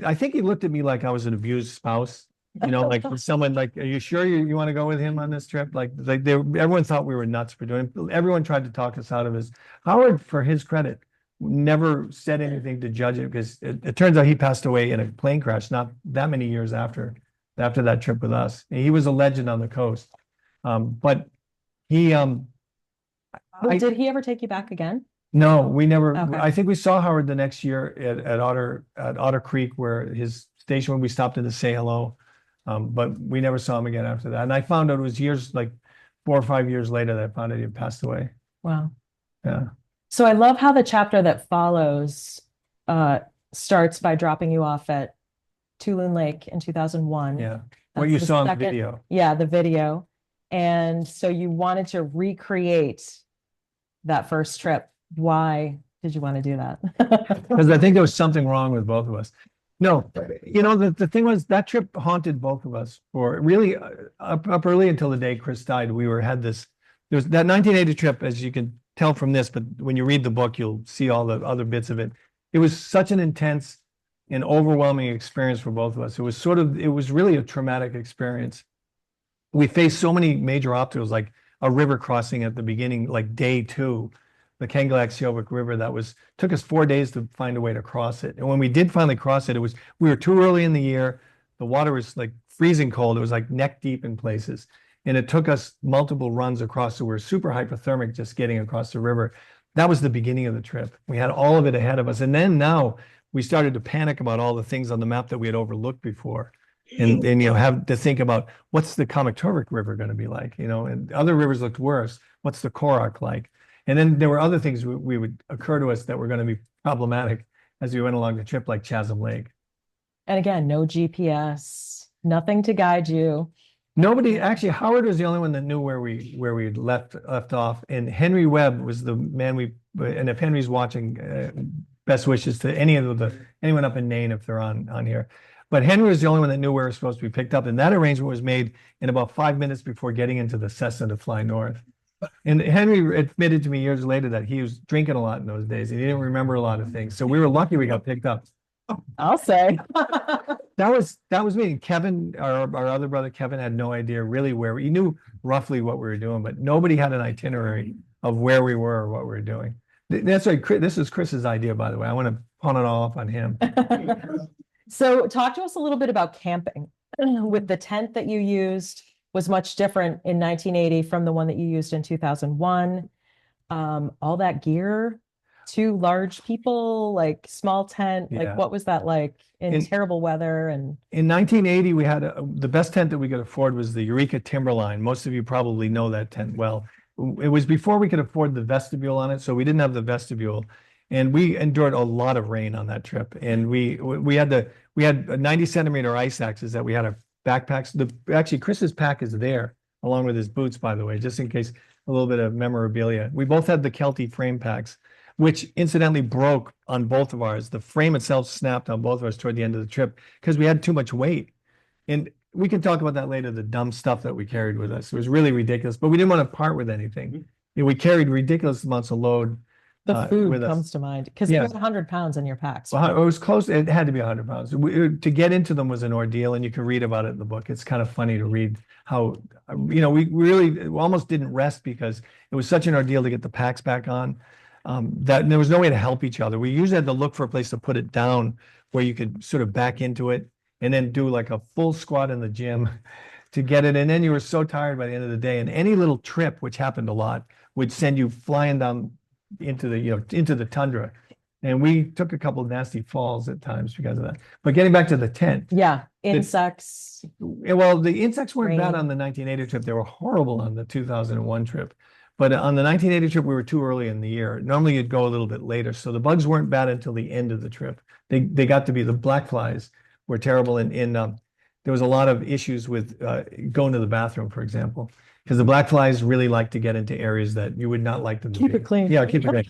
I think he looked at me like I was an abused spouse. You know, like someone like, "Are you sure you want to go with him on this trip?" Everyone thought we were nuts for doing it. Everyone tried to talk us out of this. Howard, for his credit, never said anything to judge it, because it turns out he passed away in a plane crash not that many years after that trip with us. He was a legend on the coast. But he Did he ever take you back again? no, we never. Okay. I think we saw Howard the next year at Otter Creek, where his station, when we stopped in to say hello. But we never saw him again after that. And I found out it was years, like 4 or 5 years later, that I found out he had passed away. Wow. Yeah. So I love how the chapter that follows starts by dropping you off at Tulun Lake in 2001. Yeah. What That's you the saw in the second- video. Yeah, the video. And so you wanted to recreate that first trip. Why did you want to do that? Because I think there was something wrong with both of us. No, you know, the thing was, that trip haunted both of us for really up early until the day Chris died. There was that 1980 trip, as you can tell from this, but when you read the book, you'll see all the other bits of it. It was such an intense and overwhelming experience for both of us. It was really a traumatic experience. We faced so many major obstacles, like a river crossing at the beginning, like day 2. The Kangalak-Siovik River, took us 4 days to find a way to cross it. And when we did finally cross it, we were too early in the year. The water was like freezing cold. It was like neck deep in places. And it took us multiple runs across, so we were super hypothermic just getting across the river. That was the beginning of the trip. We had all of it ahead of us. And then now we started to panic about all the things on the map that we had overlooked before. And you know, have to think about, what's the Kamaktorvik River going to be like? You know, and other rivers looked worse. What's the Korak like? And then there were other things we would occur to us that were going to be problematic as we went along the trip, like Chasm Lake. And again, no GPS, nothing to guide you. Nobody, actually, Howard was the only one that knew where we left off, and Henry Webb was the man and if Henry's watching, best wishes to anyone up in Maine if they're on here. But Henry was the only one that knew where it was supposed to be picked up, and that arrangement was made in about 5 minutes before getting into the Cessna to fly north. And Henry admitted to me years later that he was drinking a lot in those days. He didn't remember a lot of things, so we were lucky we got picked up. I'll say. That was me. And Kevin, our other brother Kevin, had no idea really he knew roughly what we were doing, but nobody had an itinerary of where we were or what we were doing. That's right. This is Chris's idea, by the way. I want to pawn it all off on him. So talk to us a little bit about camping. With the tent that you used was much different in 1980 from the one that you used in 2001. All that gear, 2 large people, like small tent, like what was that like in terrible weather? And in 1980, we had the best tent that we could afford was the Eureka Timberline. Most of you probably know that tent well. It was before we could afford the vestibule on it, so we didn't have the vestibule. And we endured a lot of rain on that trip. And we had 90 centimeter ice axes that we had our backpacks. Actually, Chris's pack is there along with his boots, by the way, just in case, a little bit of memorabilia. We both had the Kelty frame packs, which incidentally broke on both of ours. The frame itself snapped on both of us toward the end of the trip because we had too much weight. And we can talk about that later, the dumb stuff that we carried with us. It was really ridiculous, but we didn't want to part with anything. We carried ridiculous amounts of load. The food comes to mind because you had 100 pounds in your packs. Well, it was close. It had to be 100 pounds. To get into them was an ordeal, and you can read about it in the book. It's kind of funny to read how, we really almost didn't rest because it was such an ordeal to get the packs back on, that there was no way to help each other. We usually had to look for a place to put it down where you could sort of back into it and then do like a full squat in the gym to get it. And then you were so tired by the end of the day, and any little trip, which happened a lot, would send you flying down into the tundra. And we took a couple of nasty falls at times because of that. But getting back to the tent. Yeah, insects. Well, the insects weren't rain. bad on the 1980 trip. They were horrible on the 2001 trip. But on the 1980 trip, we were too early in the year. Normally, you'd go a little bit later. So the bugs weren't bad until the end of the trip. They got to be, the black flies were terrible. And there was a lot of issues with going to the bathroom, for example. Because the black flies really like to get into areas that you would not like them to Keep be. it clean. Yeah, keep it clean.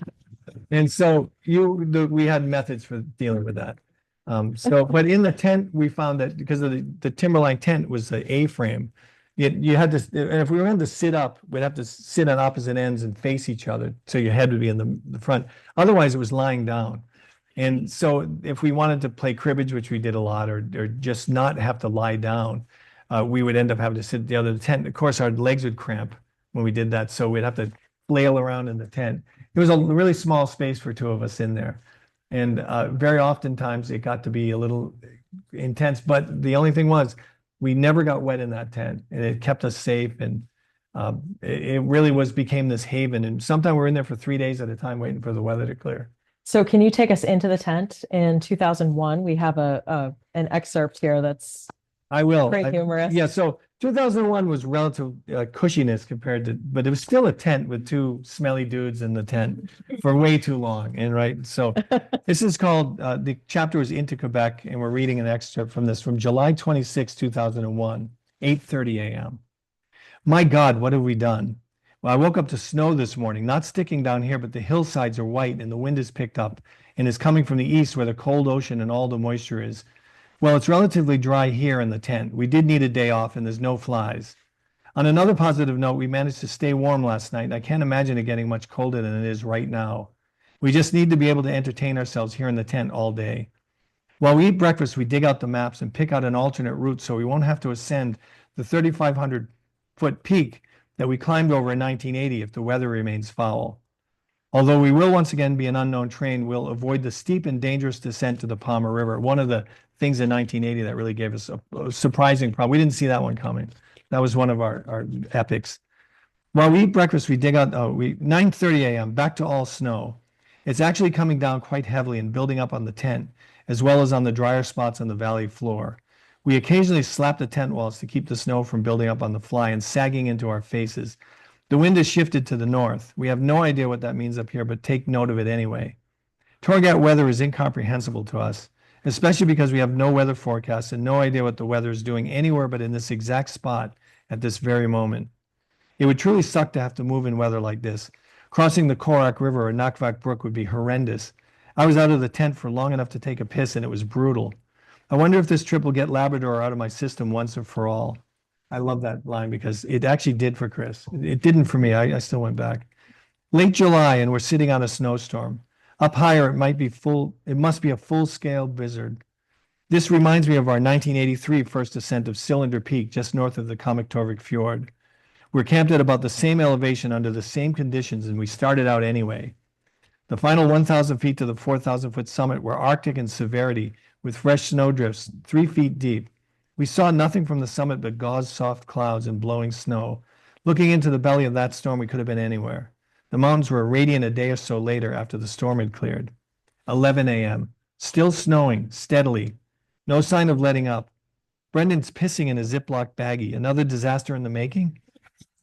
And so we had methods for dealing with that. But in the tent, we found that because of the Timberline tent was the A-frame, you had to, and if we wanted to sit up, we'd have to sit on opposite ends and face each other. So your head would be in the front. Otherwise, it was lying down. And so if we wanted to play cribbage, which we did a lot, or just not have to lie down, we would end up having to sit at the other tent. Of course, our legs would cramp when we did that, so we'd have to flail around in the tent. It was a really small space for 2 of us in there, and very oftentimes it got to be a little intense. But the only thing was, we never got wet in that tent, and it kept us safe. And it really became this haven. And sometimes we're in there for 3 days at a time, waiting for the weather to clear. So can you take us into the tent in 2001? We have an excerpt here that's I will. pretty humorous. Yeah, so 2001 was relative cushiness compared to, but it was still a tent with 2 smelly dudes in the tent for way too long. And right, so this is called, the chapter is Into Quebec, and we're reading an excerpt from this from July 26, 2001, 8:30 a.m. My God, what have we done? Well, I woke up to snow this morning, not sticking down here, but the hillsides are white and the wind is picked up and is coming from the east where the cold ocean and all the moisture is. Well, it's relatively dry here in the tent. We did need a day off and there's no flies. On another positive note, we managed to stay warm last night. I can't imagine it getting much colder than it is right now. We just need to be able to entertain ourselves here in the tent all day. While we eat breakfast, we dig out the maps and pick out an alternate route so we won't have to ascend the 3,500-foot peak that we climbed over in 1980 if the weather remains foul. Although we will once again be an unknown terrain, we'll avoid the steep and dangerous descent to the Palmer River. One of the things in 1980 that really gave us a surprising problem. We didn't see that one coming. That was one of our epics. While we eat breakfast, we dig out, 9:30 a.m., back to all snow. It's actually coming down quite heavily and building up on the tent, as well as on the drier spots on the valley floor. We occasionally slap the tent walls to keep the snow from building up on the fly and sagging into our faces. The wind has shifted to the north. We have no idea what that means up here, but take note of it anyway. Torgat weather is incomprehensible to us, especially because we have no weather forecast and no idea what the weather is doing anywhere but in this exact spot at this very moment. It would truly suck to have to move in weather like this. Crossing the Korak River or Nakvak Brook would be horrendous. I was out of the tent for long enough to take a piss and it was brutal. I wonder if this trip will get Labrador out of my system once and for all. I love that line because it actually did for Chris. It didn't for me. I still went back. Late July and we're sitting on a snowstorm. Up higher, it must be a full-scale blizzard. This reminds me of our 1983 first ascent of Cylinder Peak just north of the Kamiktorvik Fjord. We're camped at about the same elevation under the same conditions and we started out anyway. The final 1,000 feet to the 4,000-foot summit were Arctic in severity with fresh snowdrifts 3 feet deep. We saw nothing from the summit but gauze soft clouds and blowing snow. Looking into the belly of that storm, we could have been anywhere. The mountains were radiant a day or so later after the storm had cleared. 11 a.m. Still snowing, steadily. No sign of letting up. Brendan's pissing in a Ziploc baggie. Another disaster in the making?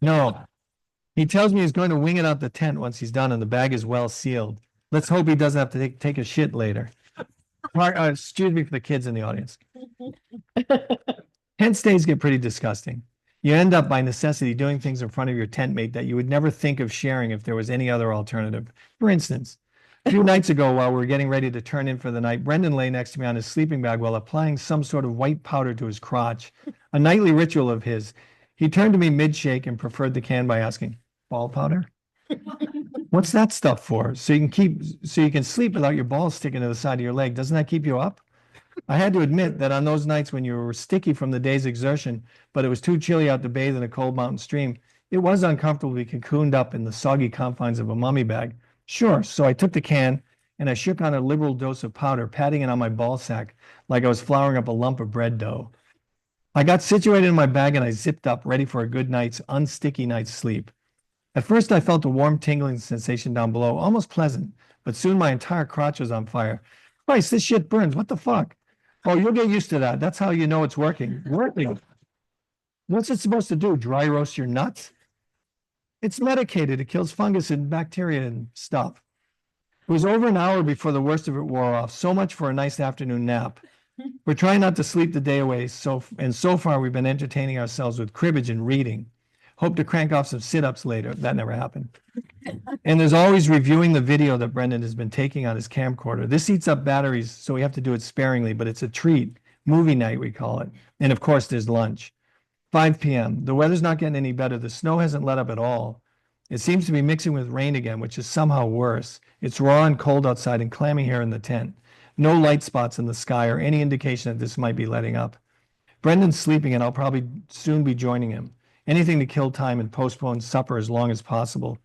No. He tells me he's going to wing it out the tent once he's done and the bag is well sealed. Let's hope he doesn't have to take a shit later. Excuse me for the kids in the audience. Tent stays get pretty disgusting. You end up by necessity doing things in front of your tent mate that you would never think of sharing if there was any other alternative. For instance, a few nights ago while we were getting ready to turn in for the night, Brendan lay next to me on his sleeping bag while applying some sort of white powder to his crotch, a nightly ritual of his. He turned to me mid-shake and preferred the can by asking, "Ball powder? What's that stuff for? So you can sleep without your balls sticking to the side of your leg. Doesn't that keep you up?" I had to admit that on those nights when you were sticky from the day's exertion, but it was too chilly out to bathe in a cold mountain stream, it was uncomfortable to be cocooned up in the soggy confines of a mummy bag. Sure, so I took the can and I shook on a liberal dose of powder, patting it on my ball sack like I was flouring up a lump of bread dough. I got situated in my bag and I zipped up, ready for a good night's unsticky night's sleep. At first I felt a warm tingling sensation down below, almost pleasant, but soon my entire crotch was on fire. Christ, this shit burns. What the fuck? Oh, you'll get used to that. That's how you know it's working. Working. What's it supposed to do? Dry roast your nuts? It's medicated. It kills fungus and bacteria and stuff. It was over an hour before the worst of it wore off. So much for a nice afternoon nap. We're trying not to sleep the day away. So far we've been entertaining ourselves with cribbage and reading. Hope to crank off some sit-ups later. That never happened. And there's always reviewing the video that Brendan has been taking on his camcorder. This eats up batteries, so we have to do it sparingly, but it's a treat. Movie night, we call it. And of course, there's lunch. 5 p.m. The weather's not getting any better. The snow hasn't let up at all. It seems to be mixing with rain again, which is somehow worse. It's raw and cold outside and clammy here in the tent. No light spots in the sky or any indication that this might be letting up. Brendan's sleeping and I'll probably soon be joining him. Anything to kill time and postpone supper as long as possible.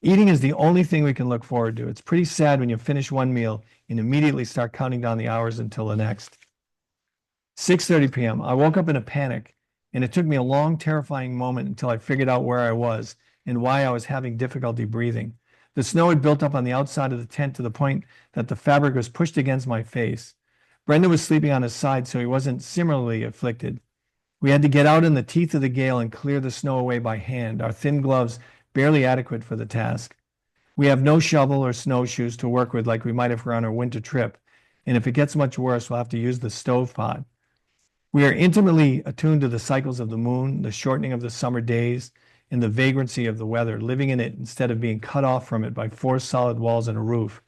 Eating is the only thing we can look forward to. It's pretty sad when you finish one meal and immediately start counting down the hours until the next. 6:30 p.m. I woke up in a panic, and it took me a long, terrifying moment until I figured out where I was and why I was having difficulty breathing. The snow had built up on the outside of the tent to the point that the fabric was pushed against my face. Brendan was sleeping on his side, so he wasn't similarly afflicted. We had to get out in the teeth of the gale and clear the snow away by hand, our thin gloves barely adequate for the task. We have no shovel or snowshoes to work with like we might have for on our winter trip, and if it gets much worse, we'll have to use the stove pot. We are intimately attuned to the cycles of the moon, the shortening of the summer days, and the vagrancy of the weather, living in it instead of being cut off from it by 4 solid walls and a roof.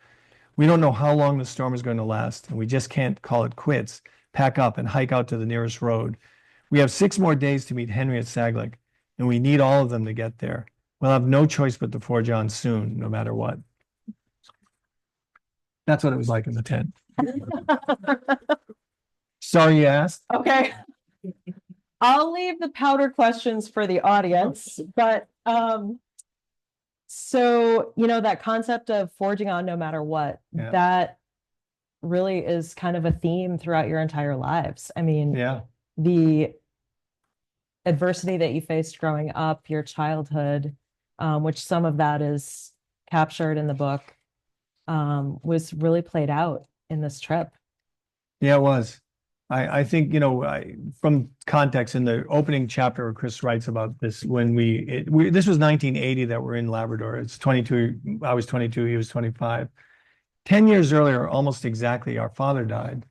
We don't know how long the storm is going to last, and we just can't call it quits, pack up, and hike out to the nearest road. We have 6 more days to meet Henry at Saglik, and we need all of them to get there. We'll have no choice but to forge on soon, no matter what. That's what it was like in the tent. Sorry you asked. Okay. I'll leave the powder questions for the audience, but so that concept of forging on no matter what, Yeah. that really is kind of a theme throughout your entire lives. I mean, Yeah. the adversity that you faced growing up, your childhood, which some of that is captured in the book, was really played out in this trip. Yeah, it was. I think, from context in the opening chapter where Chris writes about this, when this was 1980 that we're in Labrador. It's 22. I was 22. He was 25. 10 years earlier, almost exactly, our father died.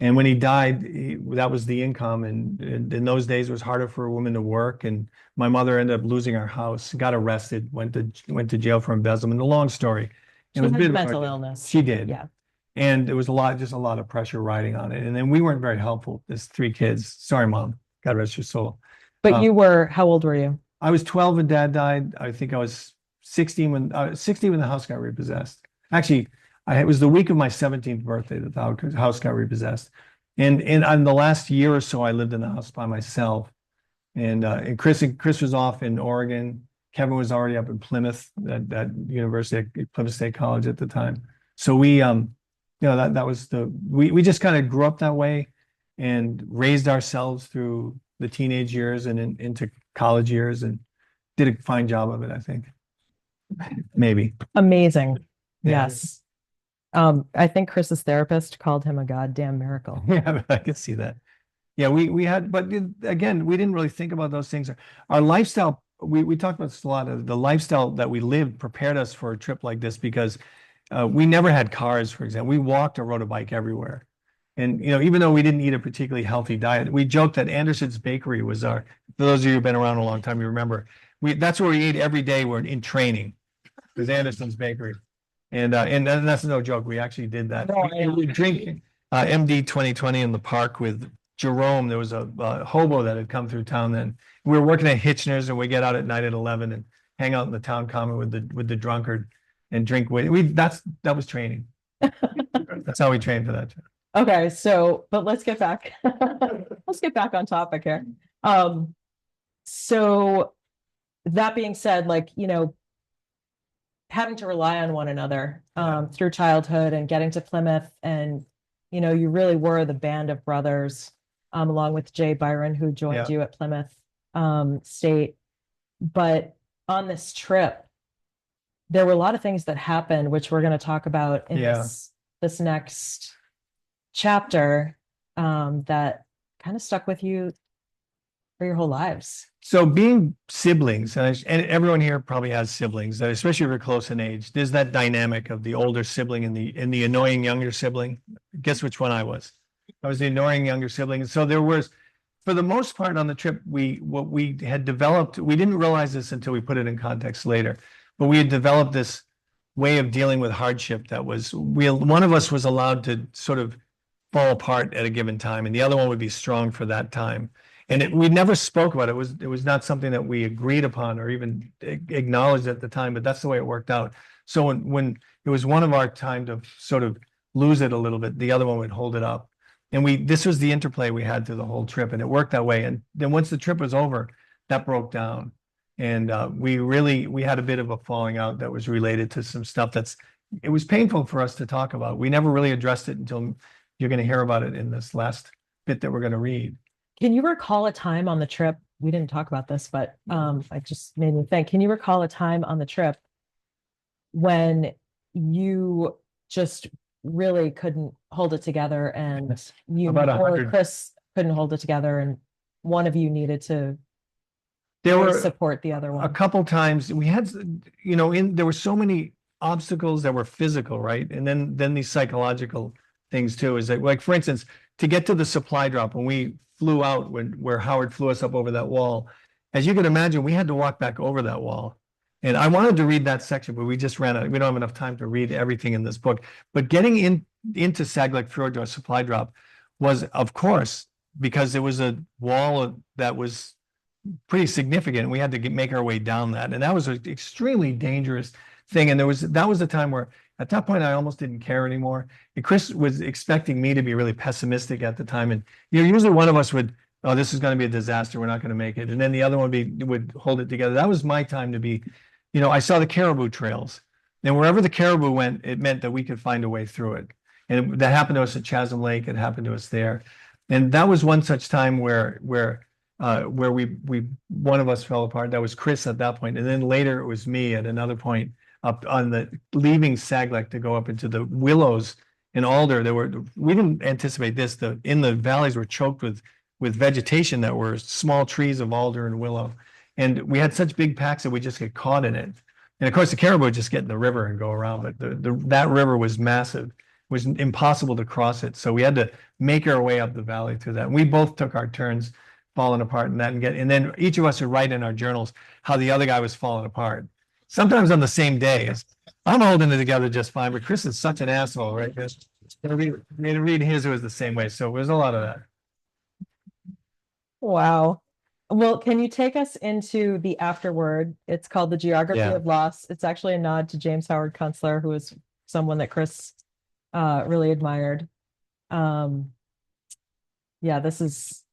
And when he died, that was the income. And in those days, it was harder for a woman to work. And my mother ended up losing our house, got arrested, went to jail for embezzlement. A long story. She was a had bit of mental illness. She did. Yeah. And there was just a lot of pressure riding on it. And then we weren't very helpful. There's 3 kids. Sorry, Mom. God rest your soul. But how old were you? I was 12 when Dad died. I think I was 16 when the house got repossessed. Actually, it was the week of my 17th birthday that the house got repossessed. And on the last year or so, I lived in the house by myself. And Chris was off in Oregon. Kevin was already up in Plymouth at University, Plymouth State College at the time. So we that was we just kind of grew up that way and raised ourselves through the teenage years and into college years and did a fine job of it, I think. Maybe. Amazing. Yeah. Yes. I think Chris's therapist called him a goddamn miracle. Yeah, I can see that. Yeah, we had, but again, we didn't really think about those things. Our lifestyle, we talked about this a lot. Of the lifestyle that we lived prepared us for a trip like this because we never had cars, for example. We walked or rode a bike everywhere. And, even though we didn't eat a particularly healthy diet, we joked that Anderson's Bakery was for those of you who've been around a long time, you remember, that's where we ate every day. We're in training. It was Anderson's Bakery. And that's no joke. We actually did that. We drink MD 2020 in the park with Jerome. There was a hobo that had come through town then. We were working at Hitchner's and we get out at night at 11 and hang out in the town common with the drunkard and drink. That was training. That's how we trained for that. Okay, but let's get back. Let's get back on topic here. So that being said, having to rely on one another through childhood and getting to Plymouth, and you really were the band of brothers, along with Jay Byron, who joined you at Plymouth State. But on this trip, there were a lot of things that happened, which we're going to talk about in this next chapter, that kind of stuck with you for your whole lives. So being siblings, and everyone here probably has siblings, especially if you're close in age, there's that dynamic of the older sibling and the annoying younger sibling. Guess which one I was? I was the annoying younger sibling. So there was, for the most part on the trip, what we had developed, we didn't realize this until we put it in context later, but we had developed this way of dealing with hardship that was, one of us was allowed to sort of fall apart at a given time, and the other one would be strong for that time. And we never spoke about it. It was not something that we agreed upon or even acknowledged at the time, but that's the way it worked out. So when it was one of our time to sort of lose it a little bit, the other one would hold it up. And this was the interplay we had through the whole trip, and it worked that way. And then once the trip was over, that broke down. And we had a bit of a falling out that was related to some stuff it was painful for us to talk about. We never really addressed it until you're going to hear about it in this last bit that we're going to read. Can you recall a time on the trip? We didn't talk about this, but I just made me think. Can you recall a time on the trip when you just really couldn't hold it together, and you or Chris couldn't hold it together, and one of you needed to support the other one? A couple times we had, there were so many obstacles that were physical, right? And then these psychological things too. Is that, like, for instance, to get to the supply drop when we flew out, where Howard flew us up over that wall, as you can imagine, we had to walk back over that wall. And I wanted to read that section, but we just ran out. We don't have enough time to read everything in this book. But getting into Saglik Fjord to our supply drop was, of course, because it was a wall that was pretty significant. We had to make our way down that. And that was an extremely dangerous thing. And that was the time where, at that point, I almost didn't care anymore. And Chris was expecting me to be really pessimistic at the time. And usually one of us would, oh, this is going to be a disaster, we're not going to make it. And then the other one would hold it together. That was my time to be, I saw the caribou trails. And wherever the caribou went, it meant that we could find a way through it. And that happened to us at Chasm Lake. It happened to us there. And that was one such time where we one of us fell apart. That was Chris at that point. And then later it was me at another point up on leaving Saglik to go up into the willows in Alder. We didn't anticipate this. In the valleys were choked with vegetation that were small trees of alder and willow. And we had such big packs that we just get caught in it. And of course, the caribou just get in the river and go around, but that river was massive. It was impossible to cross it. So we had to make our way up the valley through that. And we both took our turns falling apart and that and then each of us would write in our journals how the other guy was falling apart. Sometimes on the same day. I'm holding it together just fine, but Chris is such an asshole, right? Read his was the same way. So there's a lot of that. Wow. Well, can you take us into the afterword? It's called The Geography Yeah. of Loss. It's actually a nod to James Howard Kunstler, who is someone that Chris really admired. Yeah, this is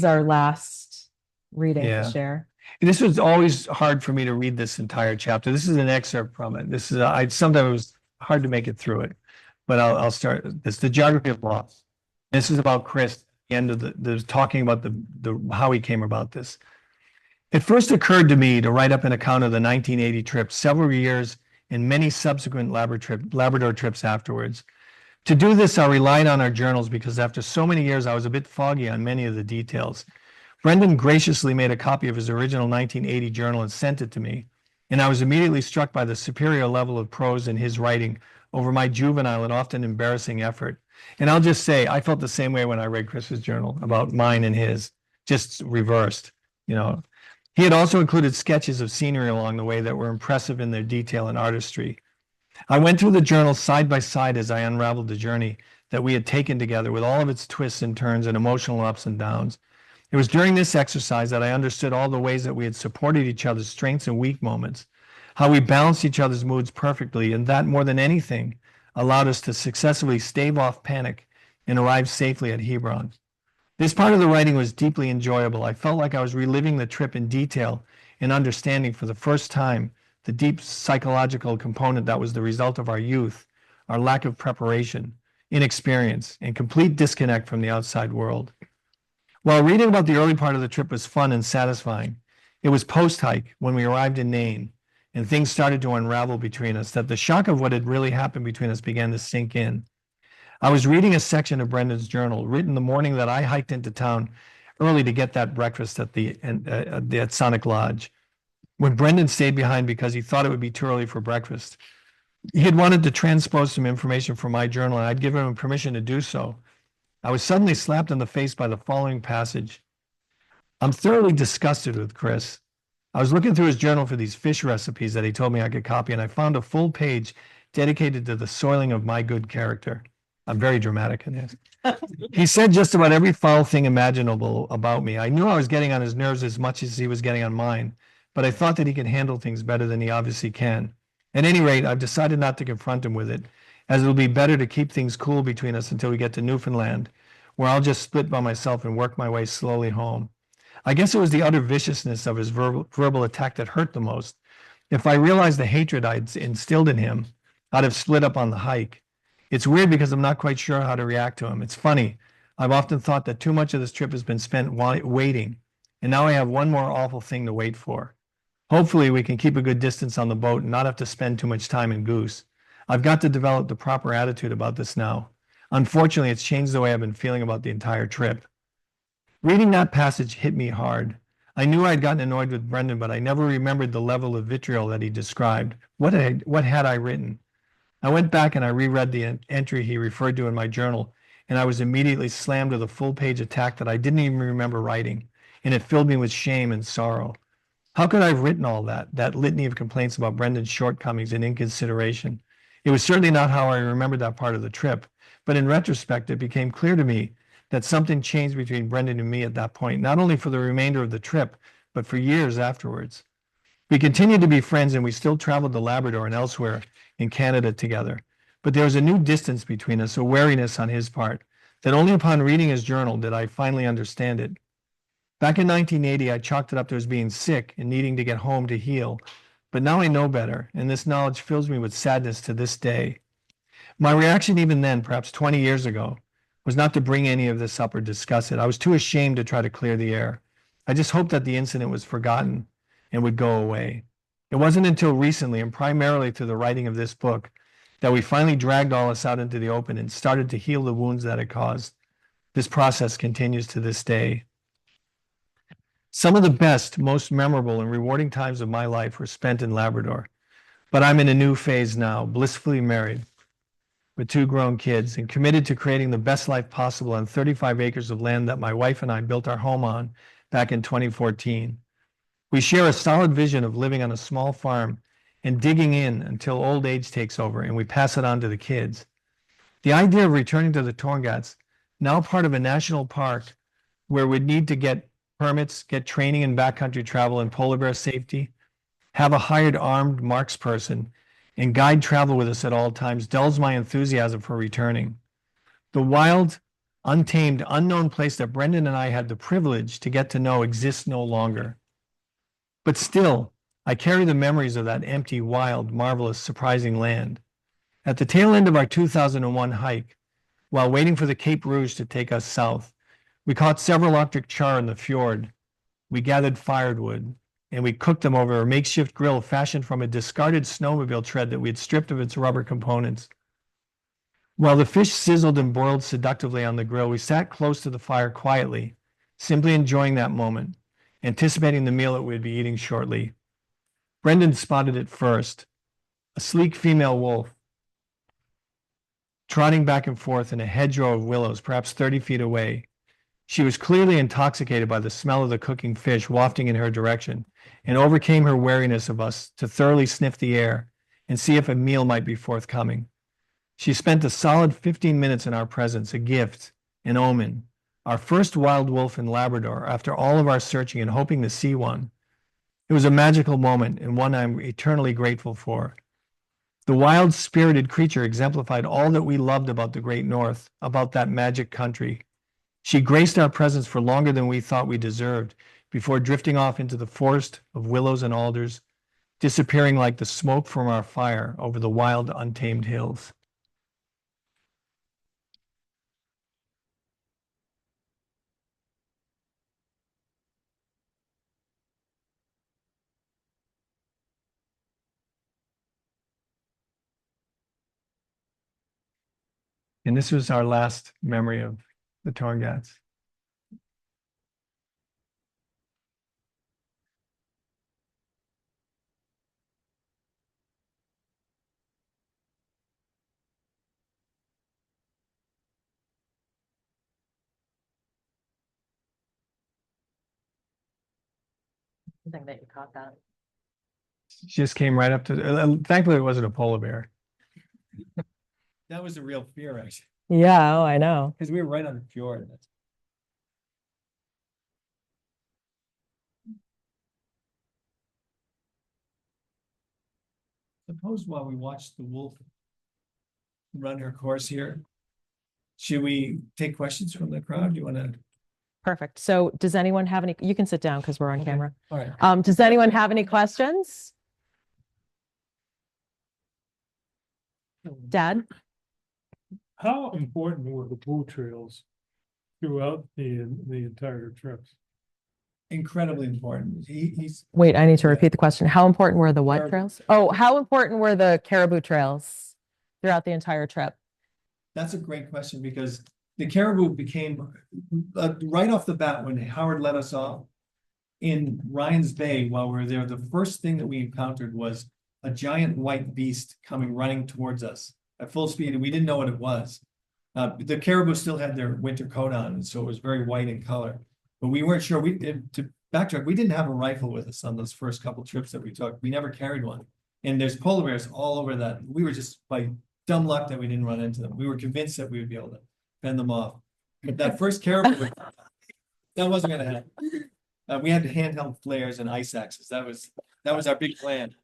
our last reading Yeah. to share. This was always hard for me to read this entire chapter. This is an excerpt from it. This is sometimes it was hard to make it through it, but I'll start this. The Geography of Loss. This is about Chris. At the end of the talking about the how he came about this. It first occurred to me to write up an account of the 1980 trip, several years and many subsequent Labrador trips afterwards. To do this, I relied on our journals because after so many years, I was a bit foggy on many of the details. Brendan graciously made a copy of his original 1980 journal and sent it to me, and I was immediately struck by the superior level of prose in his writing over my juvenile and often embarrassing effort. And I'll just say, I felt the same way when I read Chris's journal about mine and his, just reversed, you know. He had also included sketches of scenery along the way that were impressive in their detail and artistry. I went through the journal side by side as I unraveled the journey that we had taken together with all of its twists and turns and emotional ups and downs. It was during this exercise that I understood all the ways that we had supported each other's strengths and weak moments, how we balanced each other's moods perfectly, and that more than anything allowed us to successfully stave off panic and arrive safely at Hebron. This part of the writing was deeply enjoyable. I felt like I was reliving the trip in detail and understanding for the first time the deep psychological component that was the result of our youth, our lack of preparation, inexperience, and complete disconnect from the outside world. While reading about the early part of the trip was fun and satisfying, it was post-hike when we arrived in Nain and things started to unravel between us that the shock of what had really happened between us began to sink in. I was reading a section of Brendan's journal written the morning that I hiked into town early to get that breakfast at the Sonic Lodge, when Brendan stayed behind because he thought it would be too early for breakfast. He had wanted to transpose some information from my journal, and I'd given him permission to do so. I was suddenly slapped in the face by the following passage. I'm thoroughly disgusted with Chris. I was looking through his journal for these fish recipes that he told me I could copy, and I found a full page dedicated to the soiling of my good character. I'm very dramatic in this. He said just about every foul thing imaginable about me. I knew I was getting on his nerves as much as he was getting on mine, but I thought that he could handle things better than he obviously can. At any rate, I've decided not to confront him with it, as it will be better to keep things cool between us until we get to Newfoundland, where I'll just split by myself and work my way slowly home. I guess it was the utter viciousness of his verbal attack that hurt the most. If I realized the hatred I'd instilled in him, I'd have split up on the hike. It's weird because I'm not quite sure how to react to him. It's funny. I've often thought that too much of this trip has been spent waiting, and now I have one more awful thing to wait for. Hopefully we can keep a good distance on the boat and not have to spend too much time in Goose. I've got to develop the proper attitude about this now. Unfortunately, it's changed the way I've been feeling about the entire trip. Reading that passage hit me hard. I knew I'd gotten annoyed with Brendan, but I never remembered the level of vitriol that he described. What had I written? I went back and I reread the entry he referred to in my journal, and I was immediately slammed with a full-page attack that I didn't even remember writing, and it filled me with shame and sorrow. How could I have written all that litany of complaints about Brendan's shortcomings and inconsideration? It was certainly not how I remembered that part of the trip, but in retrospect, it became clear to me that something changed between Brendan and me at that point, not only for the remainder of the trip, but for years afterwards. We continued to be friends and we still traveled to Labrador and elsewhere in Canada together. But there was a new distance between us, a wariness on his part, that only upon reading his journal did I finally understand it. Back in 1980, I chalked it up to his being sick and needing to get home to heal. But now I know better, and this knowledge fills me with sadness to this day. My reaction even then, perhaps 20 years ago, was not to bring any of this up or discuss it. I was too ashamed to try to clear the air. I just hoped that the incident was forgotten and would go away. It wasn't until recently, and primarily through the writing of this book, that we finally dragged all this out into the open and started to heal the wounds that it caused. This process continues to this day. Some of the best, most memorable, and rewarding times of my life were spent in Labrador. But I'm in a new phase now, blissfully married with 2 grown kids and committed to creating the best life possible on 35 acres of land that my wife and I built our home on back in 2014. We share a solid vision of living on a small farm and digging in until old age takes over and we pass it on to the kids. The idea of returning to the Torngat's, now part of a national park where we'd need to get permits, get training in backcountry travel and polar bear safety, have a hired armed marks person, and guide travel with us at all times dulls my enthusiasm for returning. The wild, untamed, unknown place that Brendan and I had the privilege to get to know exists no longer. But still, I carry the memories of that empty, wild, marvelous, surprising land. At the tail end of our 2001 hike, while waiting for the Cape Rouge to take us south, we caught several Arctic char in the fjord. We gathered firewood, and we cooked them over a makeshift grill fashioned from a discarded snowmobile tread that we had stripped of its rubber components. While the fish sizzled and boiled seductively on the grill, we sat close to the fire quietly, simply enjoying that moment, anticipating the meal that we'd be eating shortly. Brendan spotted it first, a sleek female wolf, trotting back and forth in a hedgerow of willows, perhaps 30 feet away. She was clearly intoxicated by the smell of the cooking fish wafting in her direction and overcame her wariness of us to thoroughly sniff the air and see if a meal might be forthcoming. She spent a solid 15 minutes in our presence, a gift, an omen, our first wild wolf in Labrador after all of our searching and hoping to see one. It was a magical moment and one I'm eternally grateful for. The wild, spirited creature exemplified all that we loved about the Great North, about that magic country. She graced our presence for longer than we thought we deserved, before drifting off into the forest of willows and alders, disappearing like the smoke from our fire over the wild, untamed hills. And this was our last memory of the Torngat's. I think that you caught that. She just came right up to, thankfully it wasn't a polar bear. That was a real fear, actually, Yeah, oh, I know. because we were right on the fjord. Suppose while we watch the wolf run her course here, should we take questions from the crowd? Do you want to? Perfect. So does anyone have any, you can sit down because we're on camera. All right. Does anyone have any questions? Dad? How important were the blue trails throughout the entire trips? Incredibly important. He's Wait, I need to repeat the question. How important were the what Caribou. trails? Oh, how important were the caribou trails throughout the entire trip? That's a great question because the caribou became right off the bat when Howard let us off in Ryan's Bay while we were there. The first thing that we encountered was a giant white beast coming running towards us at full speed, and we didn't know what it was. The caribou still had their winter coat on, and so it was very white in color. But we weren't sure. To backtrack, we didn't have a rifle with us on those first couple trips that we took. We never carried one. And there's polar bears all over that. We were just by dumb luck that we didn't run into them. We were convinced that we would be able to fend them off. But that first caribou, that wasn't going to happen. We had handheld flares and ice axes. That was our big plan.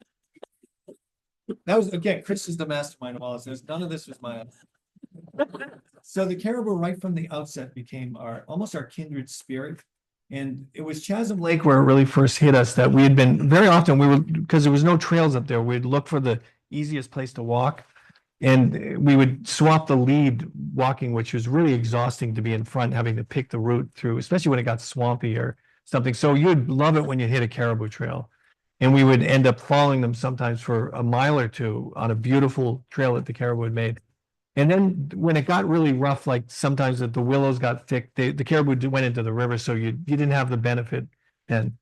That was, again, Chris is the mastermind of all this. None of this was my own. So the caribou right from the outset became almost our kindred spirit. And it was Chasm Lake where it really first hit us that we had been very often, because there was no trails up there, we'd look for the easiest place to walk. And we would swap the lead walking, which was really exhausting to be in front, having to pick the route through, especially when it got swampy or something. So you'd love it when you hit a caribou trail. And we would end up following them sometimes for a mile or two on a beautiful trail that the caribou had made. And then when it got really rough, like sometimes that the willows got thick, the caribou went into the river, so you didn't have the benefit then.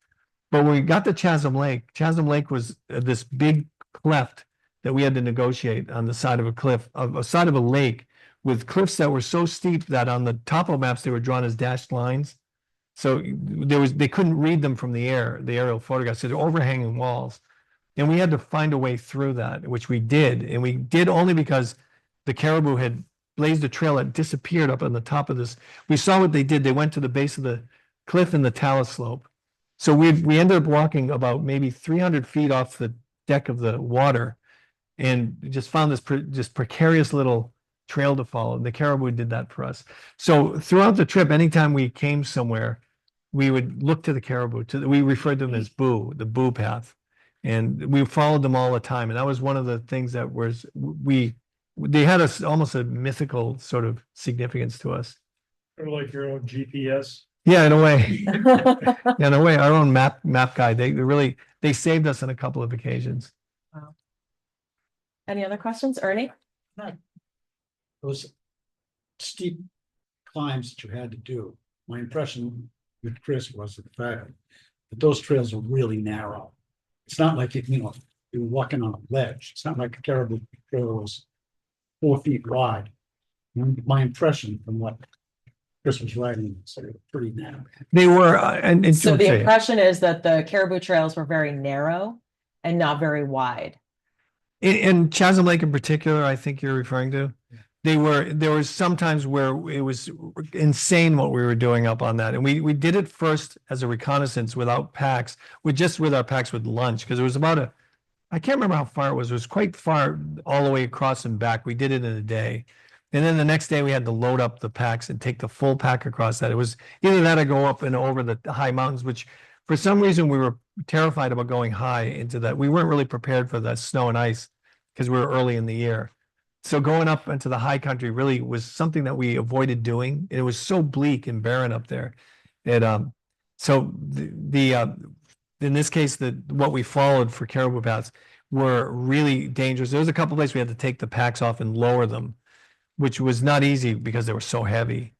But when we got to Chasm Lake was this big cleft that we had to negotiate on the side of a cliff, of a side of a lake, with cliffs that were so steep that on the topo maps they were drawn as dashed lines. So they couldn't read them from the air, the aerial photographs. So they're overhanging walls. And we had to find a way through that, which we did. And we did only because the caribou had blazed a trail that disappeared up on the top of this. We saw what they did. They went to the base of the cliff in the talus slope. So we ended up walking about maybe 300 feet off the deck of the water and just found this just precarious little trail to follow. The caribou did that for us. So throughout the trip, anytime we came somewhere, we would look to the caribou. We referred to them as boo, the boo path. And we followed them all the time. And that was one of the things that was, they had almost a mythical sort of significance to us. Or like your own GPS. Yeah, in a way. Yeah, in a way, our own map guy, they saved us on a couple of occasions. Wow. Any other questions, Ernie? Those steep climbs that you had to do, my impression with Chris was the fact that those trails are really narrow. It's not like you're walking on a ledge. It's not like a caribou trail was 4 feet wide. My impression from what Chris was writing is they were pretty narrow. They were, and So the impression is that the caribou trails were very narrow and not very wide. in Chasm Lake in particular, I think you're referring to. There was sometimes where it was insane what we were doing up on that. And we did it first as a reconnaissance without packs, with our packs with lunch, because it was about I can't remember how far it was. It was quite far all the way across and back. We did it in a day. And then the next day we had to load up the packs and take the full pack across that. It was either that or go up and over the high mountains, which for some reason we were terrified about going high into that. We weren't really prepared for that snow and ice because we were early in the year. So going up into the high country really was something that we avoided doing. It was so bleak and barren up there. So in this case, what we followed for caribou paths were really dangerous. There was a couple places we had to take the packs off and lower them, which was not easy because they were so heavy.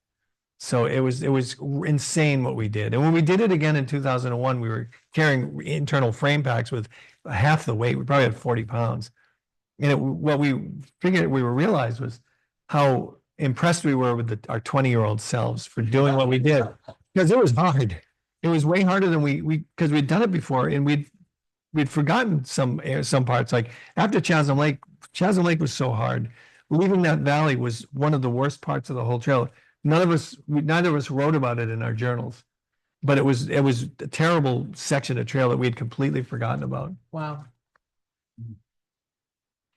So it was insane what we did. And when we did it again in 2001, we were carrying internal frame packs with half the weight. We probably had 40 pounds. And what we realized was how impressed we were with our 20-year-old selves for doing what we did, because it was hard. It was way harder than because we'd done it before, and we'd forgotten some parts. Like after Chasm Lake was so hard. Leaving that valley was one of the worst parts of the whole trail. Neither of us wrote about it in our journals, but it was a terrible section of trail that we had completely forgotten about. Wow.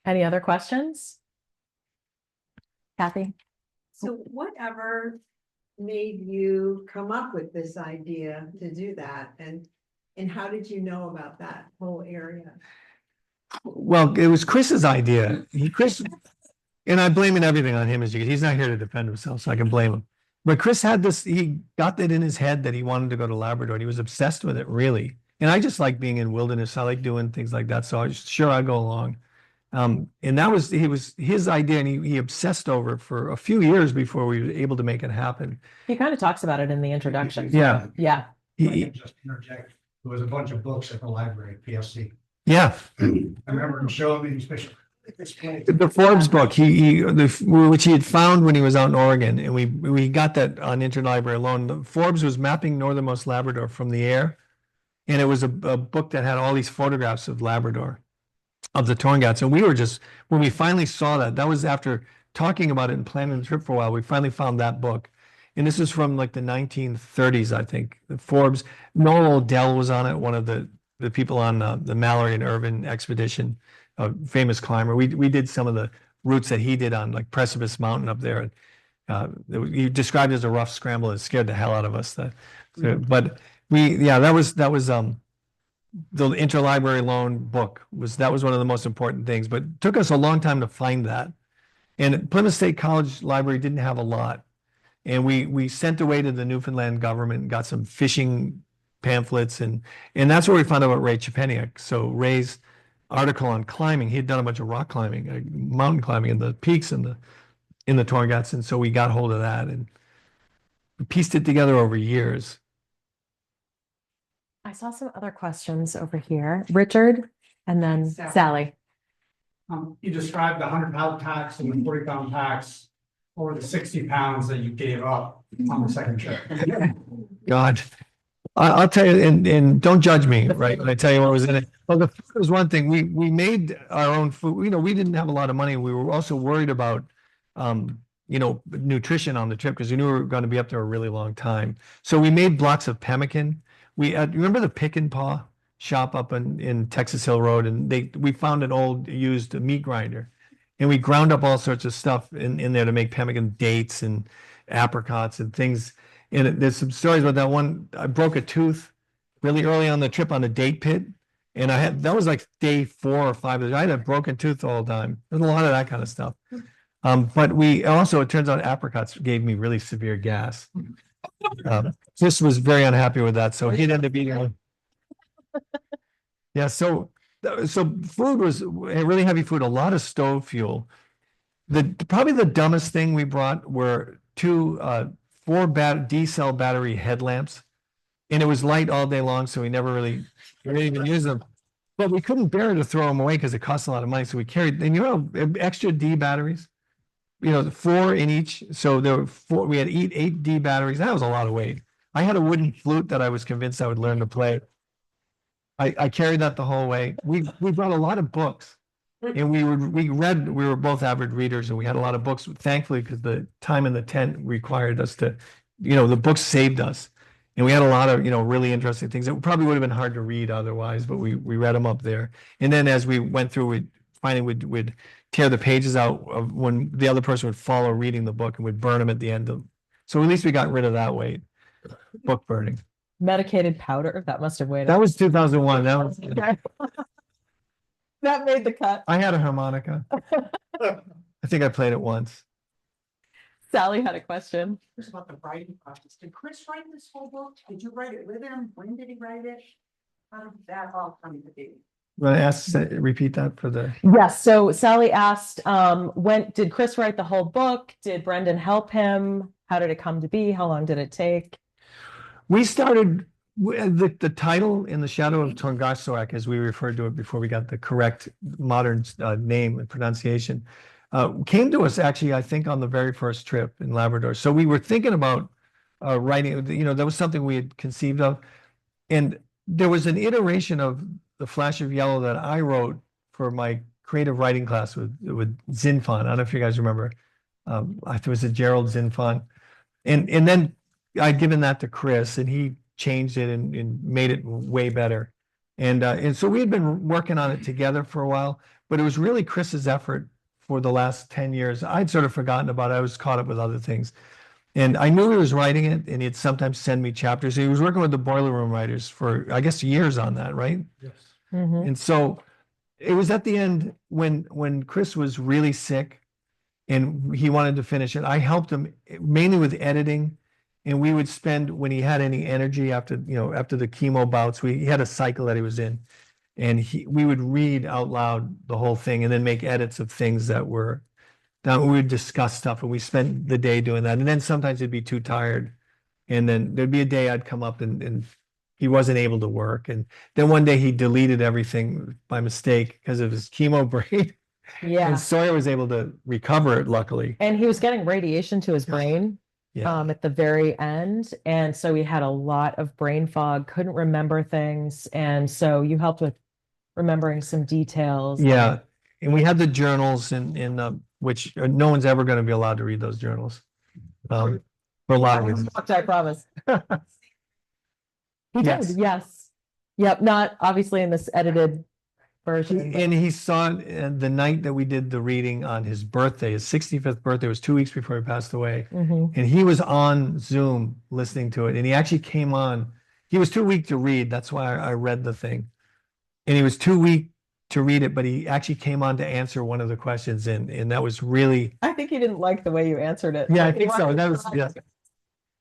Any other questions? Kathy? So whatever made you come up with this idea to do that? And how did you know about that whole area? Well, it was Chris's idea. And I'm blaming everything on him, he's not here to defend himself, so I can blame him. But Chris had he got that in his head that he wanted to go to Labrador, and he was obsessed with it, really. And I just like being in wilderness. I like doing things like that. So I'd go along. And that was his idea, and he obsessed over it for a few years before we were able to make it happen. He kind of talks about it in the introduction. Yeah. Yeah. Just interject. There was a bunch of books at the library at PLC. Yeah. I remember him showing me these pictures. The Forbes book, which he had found when he was out in Oregon, and we got that on interlibrary loan. Forbes was mapping northernmost Labrador from the air, and it was a book that had all these photographs of Labrador, of the Torngatts. And we were when we finally saw that was after talking about it and planning the trip for a while. We finally found that book, and this is from like the 1930s, I think. The Forbes, Noel Odell was on it, one of the people on the Mallory and Irvin expedition. A famous climber. We did some of the routes that he did on like Precipice Mountain up there. He described it as a rough scramble. It scared the hell out of us. But that was the interlibrary loan book that was one of the most important things. But it took us a long time to find that. And Plymouth State College Library didn't have a lot. And we sent away to the Newfoundland government and got some fishing pamphlets, and that's where we found out about Ray Chepeniuk. So Ray's article on climbing, he had done a bunch of rock climbing, mountain climbing in the peaks in the Torngatts, and so we got hold of that and we pieced it together over years. I saw some other questions over here. Richard and then Sally. You described the 100-pound packs and the 40-pound packs, or the 60 pounds that you gave up on the second trip. God, I'll tell you, and don't judge me, right? When I tell you what was in it. Well, the food was one thing. We made our own food. You know, we didn't have a lot of money. We were also worried about, you know, nutrition on the trip because we knew we were going to be up there a really long time. So we made blocks of pemmican. We remember the Pick and Paw shop up in Texas Hill Road, and we found an old used meat grinder, and we ground up all sorts of stuff in there to make pemmican, dates and apricots and things. And there's some stories about that one. I broke a tooth really early on the trip on a date pit. And that was like day 4 or 5. I had a broken tooth all the time. There's a lot of that kind of stuff. But it turns out apricots gave me really severe gas. Chris was very unhappy with that. So he'd end up eating one. Yeah. So food was really heavy food, a lot of stove fuel. Probably the dumbest thing we brought were 2 D-cell battery headlamps, and it was light all day long, so we didn't even use them. But we couldn't bear to throw them away because it cost a lot of money, so we carried, and extra D batteries, 4 in each. So there were 4. We had 8 D batteries. That was a lot of weight. I had a wooden flute that I was convinced I would learn to play. I carried that the whole way. We brought a lot of books. And we were both avid readers, and we had a lot of books, thankfully, because the time in the tent required us to, the books saved us. And we had a lot of, really interesting things that probably would have been hard to read otherwise, but we read them up there. And then as we went through, we'd tear the pages out of when the other person would follow reading the book, and would burn them at the end of. So at least we got rid of that weight, book burning. Medicated powder, that must have weighed. That was 2001. That was. That made the cut. I had a harmonica. I think I played it once. Sally had a question. Here's about the writing process. Did Chris write this whole book? Did you write it with him? When did he write it? How did that all come to be? Repeat that for the. Yes. So Sally asked, when did Chris write the whole book? Did Brendan help him? How did it come to be? How long did it take? We started the title in the Shadow of Tungusuak, as we referred to it before we got the correct modern name and pronunciation, came to us actually, I think, on the very first trip in Labrador. So we were thinking about writing, that was something we had conceived of. And there was an iteration of The Flash of Yellow that I wrote for my creative writing class with Zinfon. I don't know if you guys remember. I think it was a Gerald Zinfon. And then I'd given that to Chris, and he changed it and made it way better. And so we had been working on it together for a while, but it was really Chris's effort for the last 10 years. I'd sort of forgotten about it. I was caught up with other things. And I knew he was writing it, and he'd sometimes send me chapters. He was working with the Boiler Room writers for, I guess, years on that, right? Yes. Mm-hmm. And so it was at the end when Chris was really sick and he wanted to finish it. I helped him mainly with editing. And we would spend, when he had any energy after the chemo bouts, he had a cycle that he was in, and we would read out loud the whole thing and then make edits of things that we would discuss stuff, and we spent the day doing that. And then sometimes he'd be too tired, and then there'd be a day I'd come up and he wasn't able to work. And then one day he deleted everything by mistake because of his chemo brain. Yeah. And Sawyer was able to recover it, luckily. And he was getting radiation to his brain. Yeah. At the very end. And so he had a lot of brain fog, couldn't remember things. And so you helped with remembering some details. Yeah. And we had the journals in which no one's ever going to be allowed to read those journals. For a lot of reasons. I promise. He Yes. did, yes. Yep, not obviously in this edited version. And he saw it the night that we did the reading on his birthday, his 65th birthday, was 2 weeks before he passed away. Mhm. And he was on Zoom listening to it. And he actually came on. He was too weak to read. That's why I read the thing. And he was too weak to read it, but he actually came on to answer one of the questions. And that was really. I think he didn't like the way you answered it. Yeah, I think so. That was, yeah.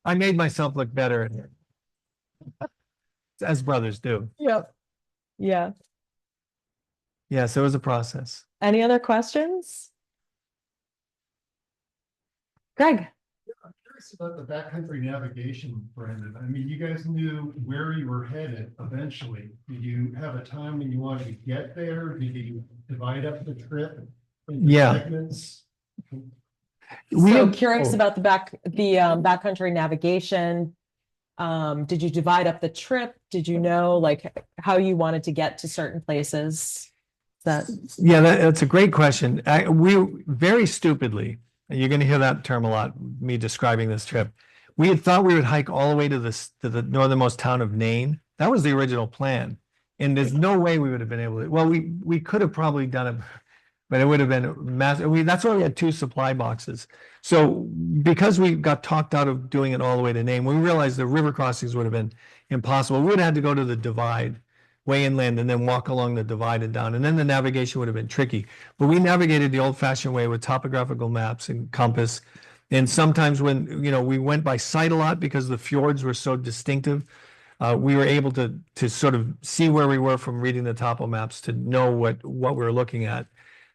I made myself look better in it. As brothers do. Yep. Yeah. Yeah, so it was a process. Any other questions? Greg. I'm curious about the backcountry navigation, Brandon. I mean, you guys knew where you were headed eventually. Did you have a time when you wanted to get there? Did you divide up the trip into Yeah. segments? We So had- curious oh. about the backcountry navigation. Did you divide up the trip? Did you know like how you wanted to get to certain places? Yeah, that's a great question. We very stupidly, and you're going to hear that term a lot, me describing this trip. We had thought we would hike all the way to the northernmost town of Nain. That was the original plan. And there's no way we would have been able to, well, we could have probably done it, but it would have been massive. That's why we had 2 supply boxes. So because we got talked out of doing it all the way to Nain, we realized the river crossings would have been impossible. We would have had to go to the divide, way inland, and then walk along the divide and down. And then the navigation would have been tricky. But we navigated the old-fashioned way with topographical maps and compass. And sometimes when, we went by sight a lot because the fjords were so distinctive, we were able to sort of see where we were from reading the topo maps to know what we were looking at.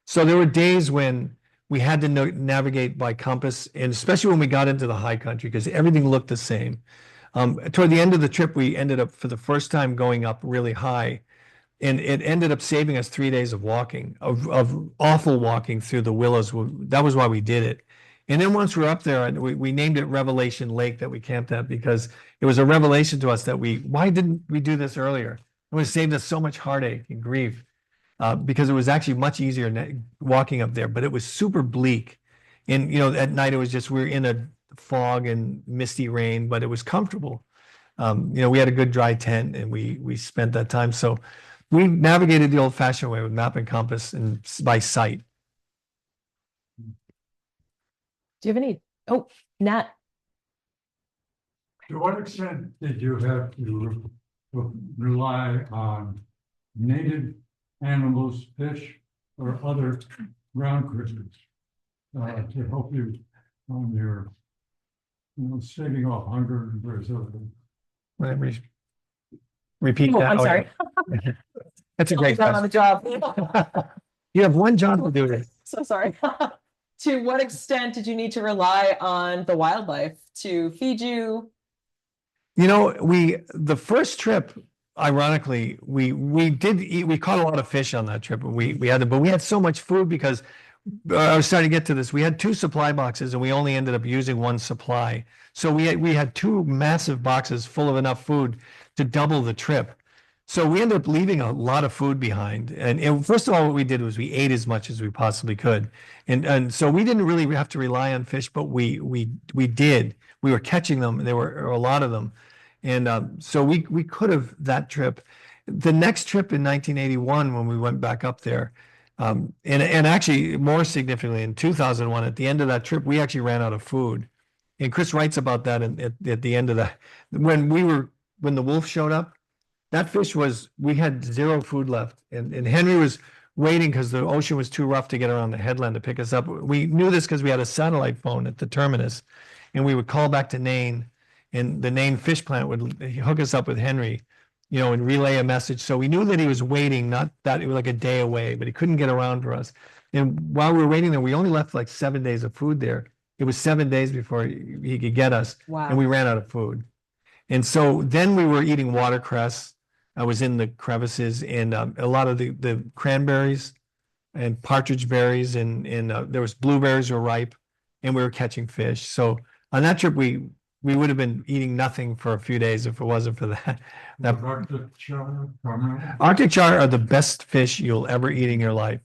So there were days when we had to navigate by compass, and especially when we got into the high country, because everything looked the same. Toward the end of the trip, we ended up for the first time going up really high, and it ended up saving us 3 days of walking, of awful walking through the willows. That was why we did it. And then once we were up there, we named it Revelation Lake that we camped at, because it was a revelation to us that why didn't we do this earlier? It would have saved us so much heartache and grief, because it was actually much easier walking up there, but it was super bleak. And, at night it was just, we were in a fog and misty rain, but it was comfortable. We had a good dry tent, and we spent that time. So we navigated the old fashioned way with map and compass and by sight. Do you have any? Oh, Nat. To what extent did you have to rely on native animals, fish, or other ground creatures to help you on your, saving off hunger and resilience? Whatever. Repeat Oh, that. I'm sorry. That's a great Down on question. the job. You have one job to do this. So sorry. To what extent did you need to rely on the wildlife to feed you? The first trip, ironically, we did eat, we caught a lot of fish on that trip. But we had so much food because I was starting to get to this. We had 2 supply boxes and we only ended up using 1 supply. So we had 2 massive boxes full of enough food to double the trip. So we ended up leaving a lot of food behind. And first of all, what we did was we ate as much as we possibly could. And so we didn't really have to rely on fish, but we did. We were catching them. There were a lot of them. And so we could have that trip. The next trip in 1981, when we went back up there, and actually more significantly in 2001, at the end of that trip, we actually ran out of food. And Chris writes about that at the end of that. When the wolf showed up, that fish we had 0 food left. And Henry was waiting because the ocean was too rough to get around the headland to pick us up. We knew this because we had a satellite phone at the terminus, and we would call back to Nain, and the Nain fish plant would hook us up with Henry, and relay a message. So we knew that he was waiting, not that it was like a day away, but he couldn't get around for us. And while we were waiting there, we only left like 7 days of food there. It was 7 days before he could get us. Wow. And we ran out of food. And so then we were eating watercress. I was in the crevices, and a lot of the cranberries and partridge berries, and there was blueberries were ripe, and we were catching fish. So on that trip, we would have been eating nothing for a few days if it wasn't for that. Arctic char, Arctic char are the best fish you'll ever eat in your life.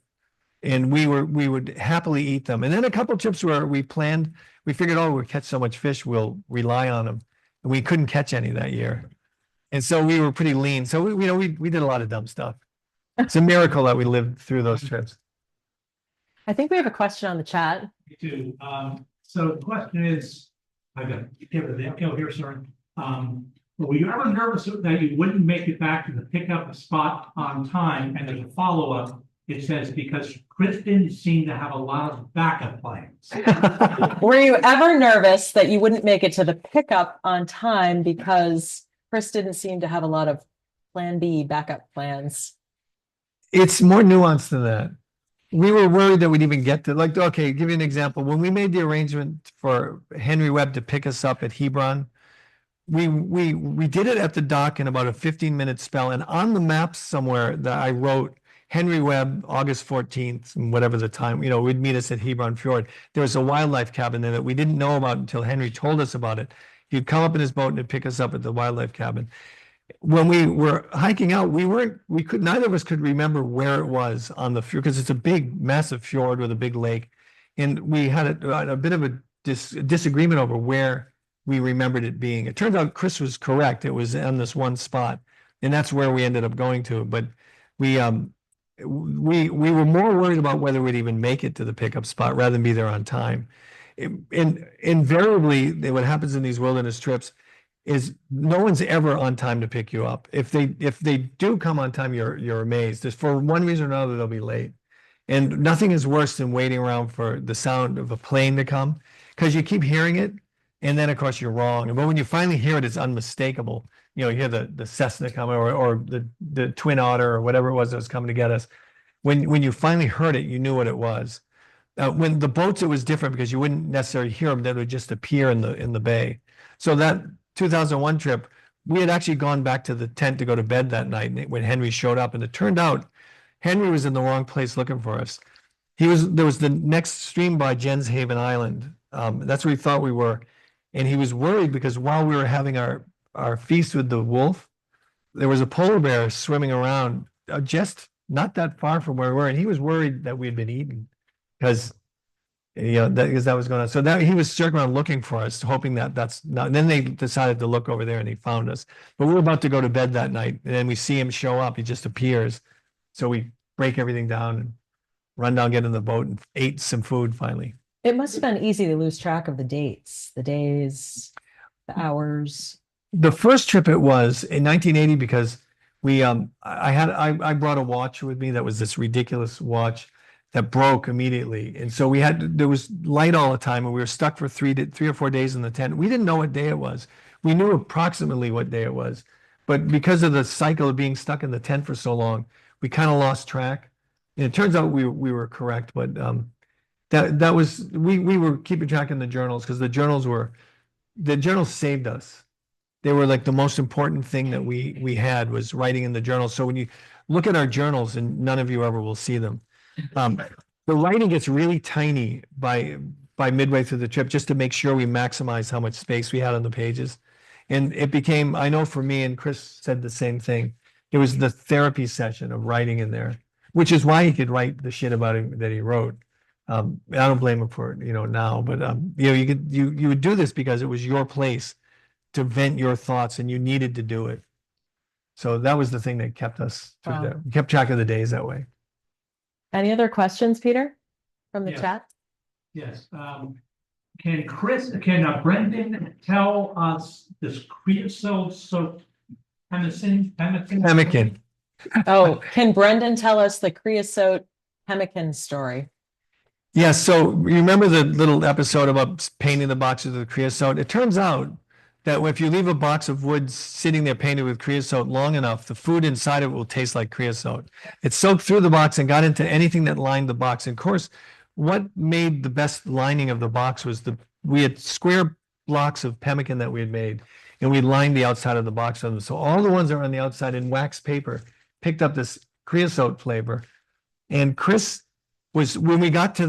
And we would happily eat them. And then a couple of trips where we figured, we'll catch so much fish, we'll rely on them. And we couldn't catch any that year. And so we were pretty lean. So we did a lot of dumb stuff. It's a miracle that we lived through those trips. I think we have a question on the chat. Me too. So the question is, I got to give it the echo here, sorry. Were you ever nervous that you wouldn't make it back to the pickup spot on time? And there's a follow-up. It says, because Chris didn't seem to have a lot of backup plans. Were you ever nervous that you wouldn't make it to the pickup on time because Chris didn't seem to have a lot of plan B backup plans? It's more nuanced than that. We were worried that we'd even get to, okay, give you an example. When we made the arrangement for Henry Webb to pick us up at Hebron, we did it at the dock in about a 15-minute spell. And on the maps somewhere that I wrote, Henry Webb, August 14th, and whatever the time, would meet us at Hebron Fjord. There was a wildlife cabin there that we didn't know about until Henry told us about it. He'd come up in his boat and he'd pick us up at the wildlife cabin. When we were hiking out, neither of us could remember where it was on the fjord, because it's a big, massive fjord with a big lake. And we had a bit of a disagreement over where we remembered it being. It turns out Chris was correct. It was on this one spot, and that's where we ended up going to. But we were more worried about whether we'd even make it to the pickup spot rather than be there on time. And invariably, what happens in these wilderness trips is no one's ever on time to pick you up. If they do come on time, you're amazed. Just for one reason or another, they'll be late. And nothing is worse than waiting around for the sound of a plane to come, because you keep hearing it, and then of course you're wrong. But when you finally hear it, it's unmistakable. You hear the Cessna coming, or the Twin Otter, or whatever it was that was coming to get us. When you finally heard it, you knew what it was. When the boats, it was different, because you wouldn't necessarily hear them; they would just appear in the bay. So that 2001 trip, we had actually gone back to the tent to go to bed that night when Henry showed up, and it turned out Henry was in the wrong place looking for us. There was the next stream by Jens Haven Island. That's where he thought we were. And he was worried because while we were having our feast with the wolf, there was a polar bear swimming around just not that far from where we were. And he was worried that we had been eaten because that was going on. So that he was circling around looking for us, hoping that's not. And then they decided to look over there and they found us. But we were about to go to bed that night. And then we see him show up. He just appears. So we break everything down and run down, get in the boat, and ate some food finally. It must have been easy to lose track of the dates, the days, the hours. The first trip it was in 1980, because I brought a watch with me that was this ridiculous watch that broke immediately. And so there was light all the time, and we were stuck for 3 or 4 days in the tent. We didn't know what day it was. We knew approximately what day it was, but because of the cycle of being stuck in the tent for so long, we kind of lost track. And it turns out we were correct, but that was we were keeping track in the journals, because the journals saved us. They were like the most important thing that we had, was writing in the journals. So when you look at our journals, and none of you ever will see them, the writing gets really tiny by midway through the trip, just to make sure we maximize how much space we had on the pages. And it became, I know for me, and Chris said the same thing, it was the therapy session of writing in there, which is why he could write the shit about it that he wrote. I don't blame him for it, now, but you would do this because it was your place to vent your thoughts, and you needed to do it. So that was the thing that kept us through that. We kept track of the days that way. Any other questions, Peter, from the chat? Yes. Can Brendan tell us this creosote soap Pemmican. Oh, can Brendan tell us the creosote pemmican story? Yeah, so you remember the little episode about painting the boxes with creosote? It turns out that if you leave a box of wood sitting there painted with creosote long enough, the food inside of it will taste like creosote. It soaked through the box and got into anything that lined the box. And of course, what made the best lining of the box was we had square blocks of pemmican that we had made, and we lined the outside of the box with them. So all the ones that were on the outside in wax paper picked up this creosote flavor. And Chris when we got to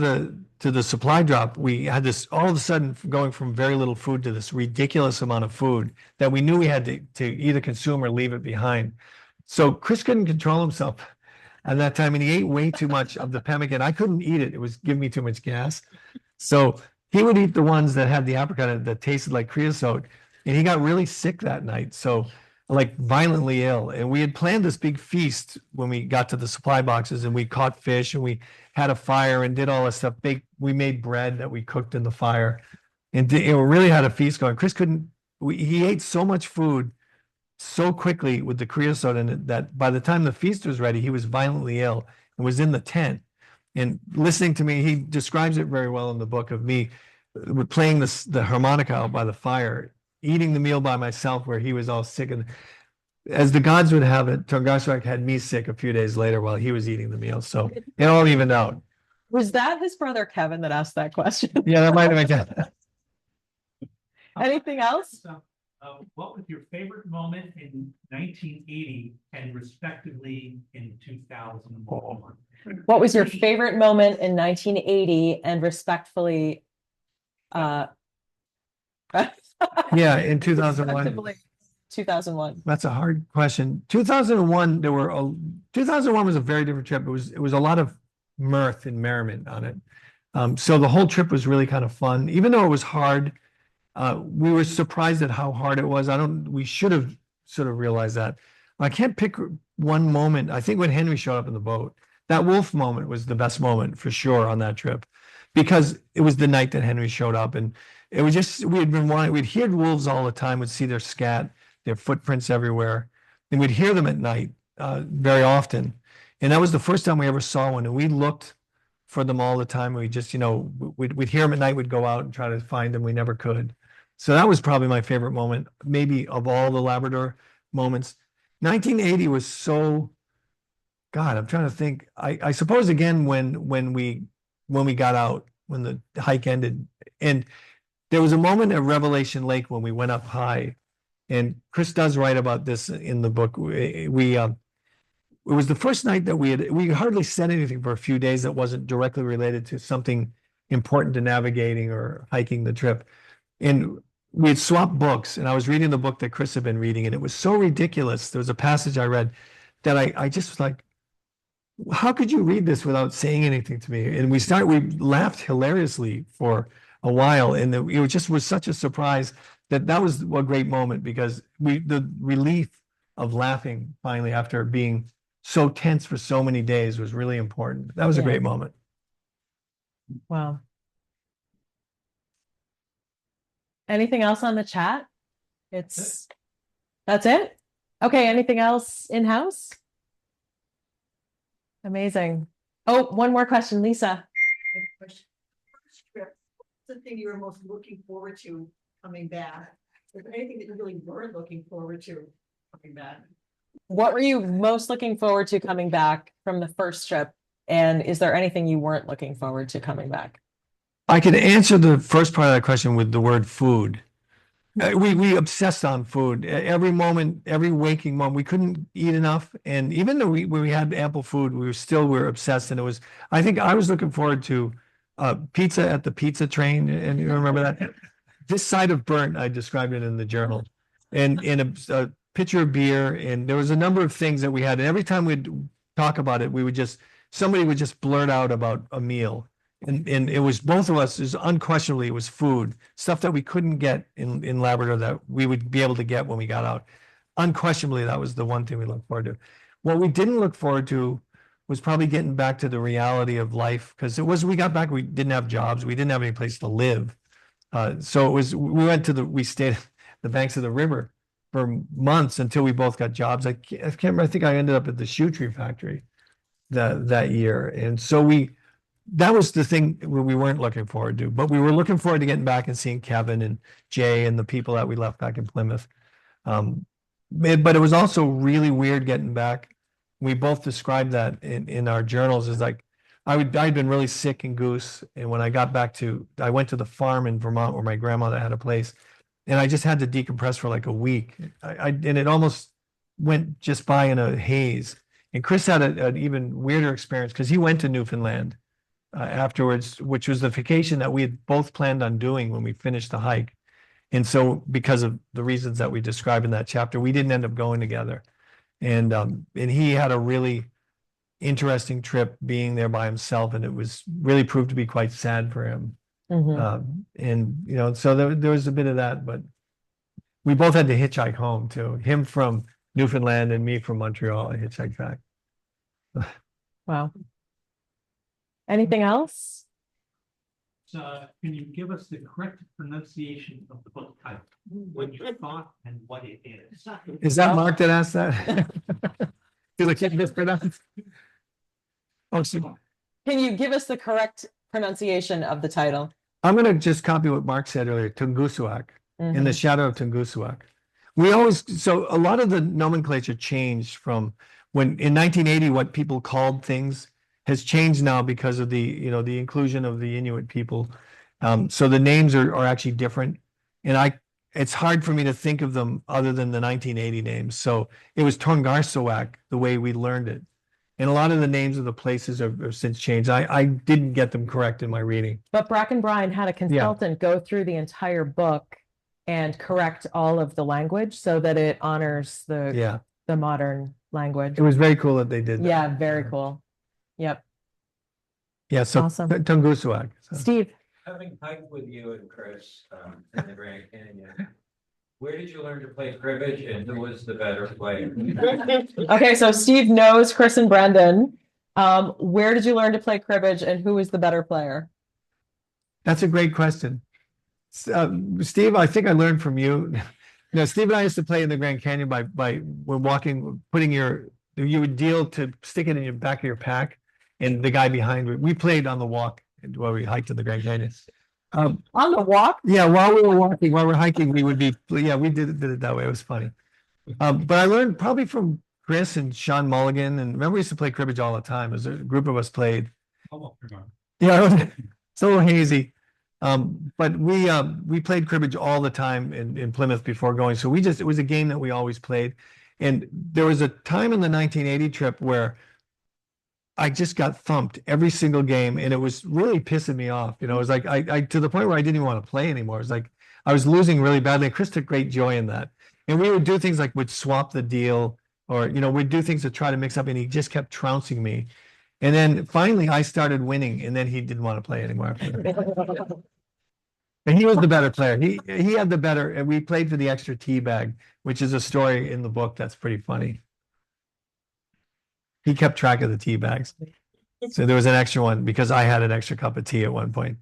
the supply drop, we had this all of a sudden going from very little food to this ridiculous amount of food that we knew we had to either consume or leave it behind. So Chris couldn't control himself at that time, and he ate way too much of the pemmican. I couldn't eat it. It was giving me too much gas. So he would eat the ones that had the apricot that tasted like creosote, and he got really sick that night. So like violently ill. And we had planned this big feast when we got to the supply boxes, and we caught fish, and we had a fire and did all this stuff. We made bread that we cooked in the fire, and we really had a feast going. Chris he ate so much food so quickly with the creosote in it that by the time the feast was ready, he was violently ill and was in the tent. And listening to me, he describes it very well in the book, of me playing the harmonica out by the fire, eating the meal by myself, where he was all sick. And as the gods would have it, Tungusuak had me sick a few days later while he was eating the meal. So it all evened out. Was that his brother Kevin that asked that question? Yeah, that might have been. Anything else? what was your favorite moment in 1980 and respectively in 2001? What was your favorite moment in 1980 and respectfully, Yeah, in 2001. respectively 2001? That's a hard question. 2001, 2001 was a very different trip. It was a lot of mirth and merriment on it. So the whole trip was really kind of fun, even though it was hard. We were surprised at how hard it was. We should have sort of realized that. I can't pick one moment. I think when Henry showed up in the boat, that wolf moment was the best moment for sure on that trip, because it was the night that Henry showed up, and it was just, we'd hear wolves all the time. We'd see their scat, their footprints everywhere, and we'd hear them at night very often. And that was the first time we ever saw one, and we looked for them all the time. We just, we'd hear them at night. We'd go out and try to find them. We never could. So that was probably my favorite moment, maybe of all the Labrador moments. 1980 was so, God, I'm trying to think. I suppose again when we got out, when the hike ended, and there was a moment at Revelation Lake when we went up high, and Chris does write about this in the book. It was the first night that we hardly said anything for a few days that wasn't directly related to something important to navigating or hiking the trip. And we had swapped books, and I was reading the book that Chris had been reading, and it was so ridiculous. There was a passage I read that I just was like, how could you read this without saying anything to me? And we laughed hilariously for a while, and it just was such a surprise that was a great moment, because the relief of laughing finally after being so tense for so many days was really important. That was a great moment. Wow. Anything else on the chat? That's it? Okay, anything else in-house? Amazing. Oh, one more question, Lisa. First trip, what's the thing you were most looking forward to coming back? Was there anything that you really weren't looking forward to coming back? What were you most looking forward to coming back from the first trip? And is there anything you weren't looking forward to coming back? I could answer the first part of that question with the word food. We obsessed on food. Every moment, every waking moment, we couldn't eat enough. And even though we had ample food, we were obsessed. And I think I was looking forward to pizza at the pizza train. And you remember that? This side of burnt, I described it in the journal. And a pitcher of beer. And there was a number of things that we had. And every time we'd talk about it, somebody would just blurt out about a meal. And it was both of us, unquestionably, it was food, stuff that we couldn't get in Labrador that we would be able to get when we got out. Unquestionably, that was the one thing we looked forward to. What we didn't look forward to was probably getting back to the reality of life, because we got back, we didn't have jobs, we didn't have any place to live. So we stayed at the banks of the river for months until we both got jobs. I can't remember, I think I ended up at the shoe tree factory that year. And so that was the thing we weren't looking forward to, but we were looking forward to getting back and seeing Kevin and Jay and the people that we left back in Plymouth. But it was also really weird getting back. We both described that in our journals as like, I'd been really sick in Goose. And when I got back I went to the farm in Vermont where my grandmother had a place, and I just had to decompress for like a week. And it almost went just by in a haze. And Chris had an even weirder experience because he went to Newfoundland afterwards, which was the vacation that we had both planned on doing when we finished the hike. And so because of the reasons that we described in that chapter, we didn't end up going together. And he had a really interesting trip being there by himself, and it was really proved to be quite sad for him. So there was a bit of that, but we both had to hitchhike home too. Him from Newfoundland and me from Montreal. I hitchhiked back. Wow. Anything else? Can you give us the correct pronunciation of the book title? What you thought and what it is. Is that Mark that asked that? Did I get mispronounced? Oh, so Can you give us the correct pronunciation of the title? I'm going to just copy what Mark said earlier, Tungusuak, in the Shadow of Tungusuak. So a lot of the nomenclature changed from when in 1980, what people called things has changed now because of the inclusion of the Inuit people. So the names are actually different. And it's hard for me to think of them other than the 1980 names. So it was Tungusuak, the way we learned it. And a lot of the names of the places have since changed. I didn't get them correct in my reading. But Bracken Bryan had a consultant go through the entire book and correct all of the language so that it honors the modern language. It was very cool that they did that. Yeah, very cool. Yep. Yeah, so Awesome. Tungusuak. So. Steve. Having hiked with you and Chris in the Grand Canyon, where did you learn to play cribbage and who was the better player? Okay, so Steve knows Chris and Brendan. Where did you learn to play cribbage and who was the better player? That's a great question. Steve, I think I learned from you. No, Steve and I used to play in the Grand Canyon by we're walking, you would deal to stick it in your back of your pack, and the guy behind we played on the walk while we hiked in the Grand Canyon. On the walk? Yeah, while we're hiking, we did it that way. It was funny. But I learned probably from Chris and Sean Mulligan, and remember we used to play cribbage all the time. As a group of us played. Yeah, it's a little hazy. But we played cribbage all the time in Plymouth before going. So it was a game that we always played. And there was a time in the 1980 trip where I just got thumped every single game, and it was really pissing me off. You know, it was like I to the point where I didn't even want to play anymore. It was like I was losing really badly. And Chris took great joy in that. And we would do things like we'd swap the deal, or we'd do things to try to mix up, and he just kept trouncing me. And then finally I started winning, and then he didn't want to play anymore. And he was the better player. He had the better, and we played for the extra tea bag, which is a story in the book that's pretty funny. He kept track of the tea bags. So there was an extra one because I had an extra cup of tea at one point.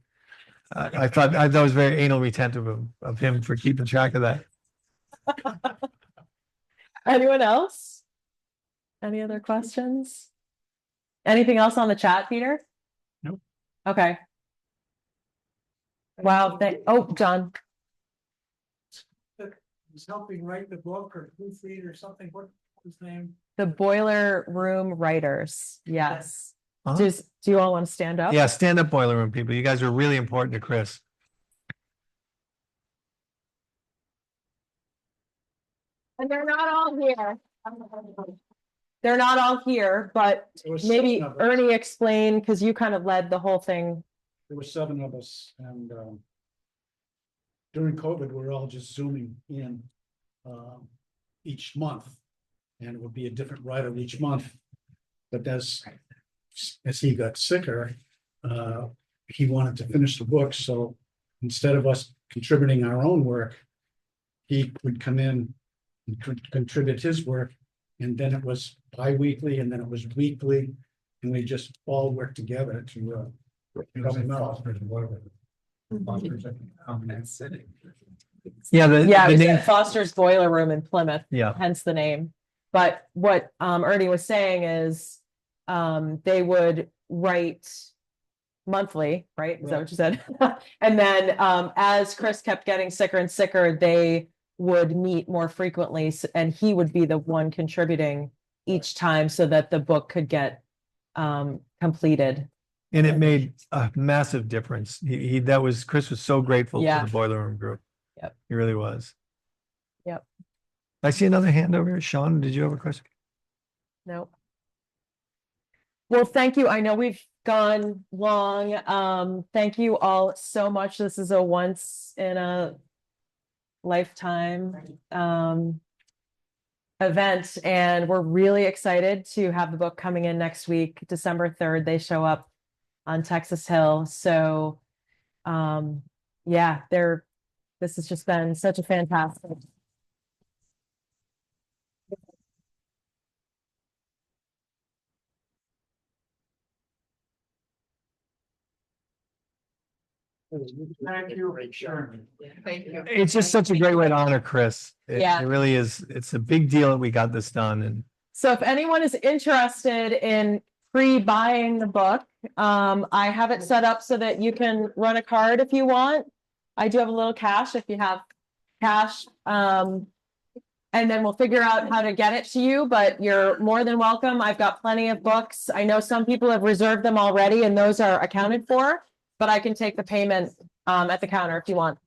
I thought it was very anal retentive of him for keeping track of that. Anyone else? Any other questions? Anything else on the chat, Peter? Nope. Okay. Wow. John. Was helping write the book or proofread or something. What was his name? The Boiler Room Writers. Yes. Huh? Do you all want to stand up? Yeah, stand up, Boiler Room people. You guys are really important to Chris. And they're not all here. They're not all here, but maybe Ernie explain, because you kind of led the whole thing. There were 7 of us, and during COVID, we were all just Zooming in each month, and it would be a different writer each month. But as he got sicker, he wanted to finish the book. So instead of us contributing our own work, he would come in and contribute his work. And then it was bi-weekly, and then it was weekly, and we just all worked together to help him out. Yeah, it was name at Foster's Boiler Room in Plymouth. Yeah. Hence the name. But what Ernie was saying is they would write monthly, right? Is that what you said? And then as Chris kept getting sicker and sicker, they would meet more frequently, and he would be the one contributing each time so that the book could get completed. And it made a massive difference. Chris was so grateful to the Boiler Room group. Yep. He really was. Yep. I see another hand over here. Sean, did you have a question? No. Well, thank you. I know we've gone long. Thank you all so much. This is a once in a lifetime event, and we're really excited to have the book coming in next week, December 3rd. They show up on Texas Hill. So this has just been such a fantastic. Thank you. Thank you. It's just such a great way to honor Chris. It really is. It's a big deal that we got this done. And so if anyone is interested in pre-buying the book, I have it set up so that you can run a card if you want. I do have a little cash if you have cash. And then we'll figure out how to get it to you, but you're more than welcome. I've got plenty of books. I know some people have reserved them already, and those are accounted for, but I can take the payment at the counter if you want.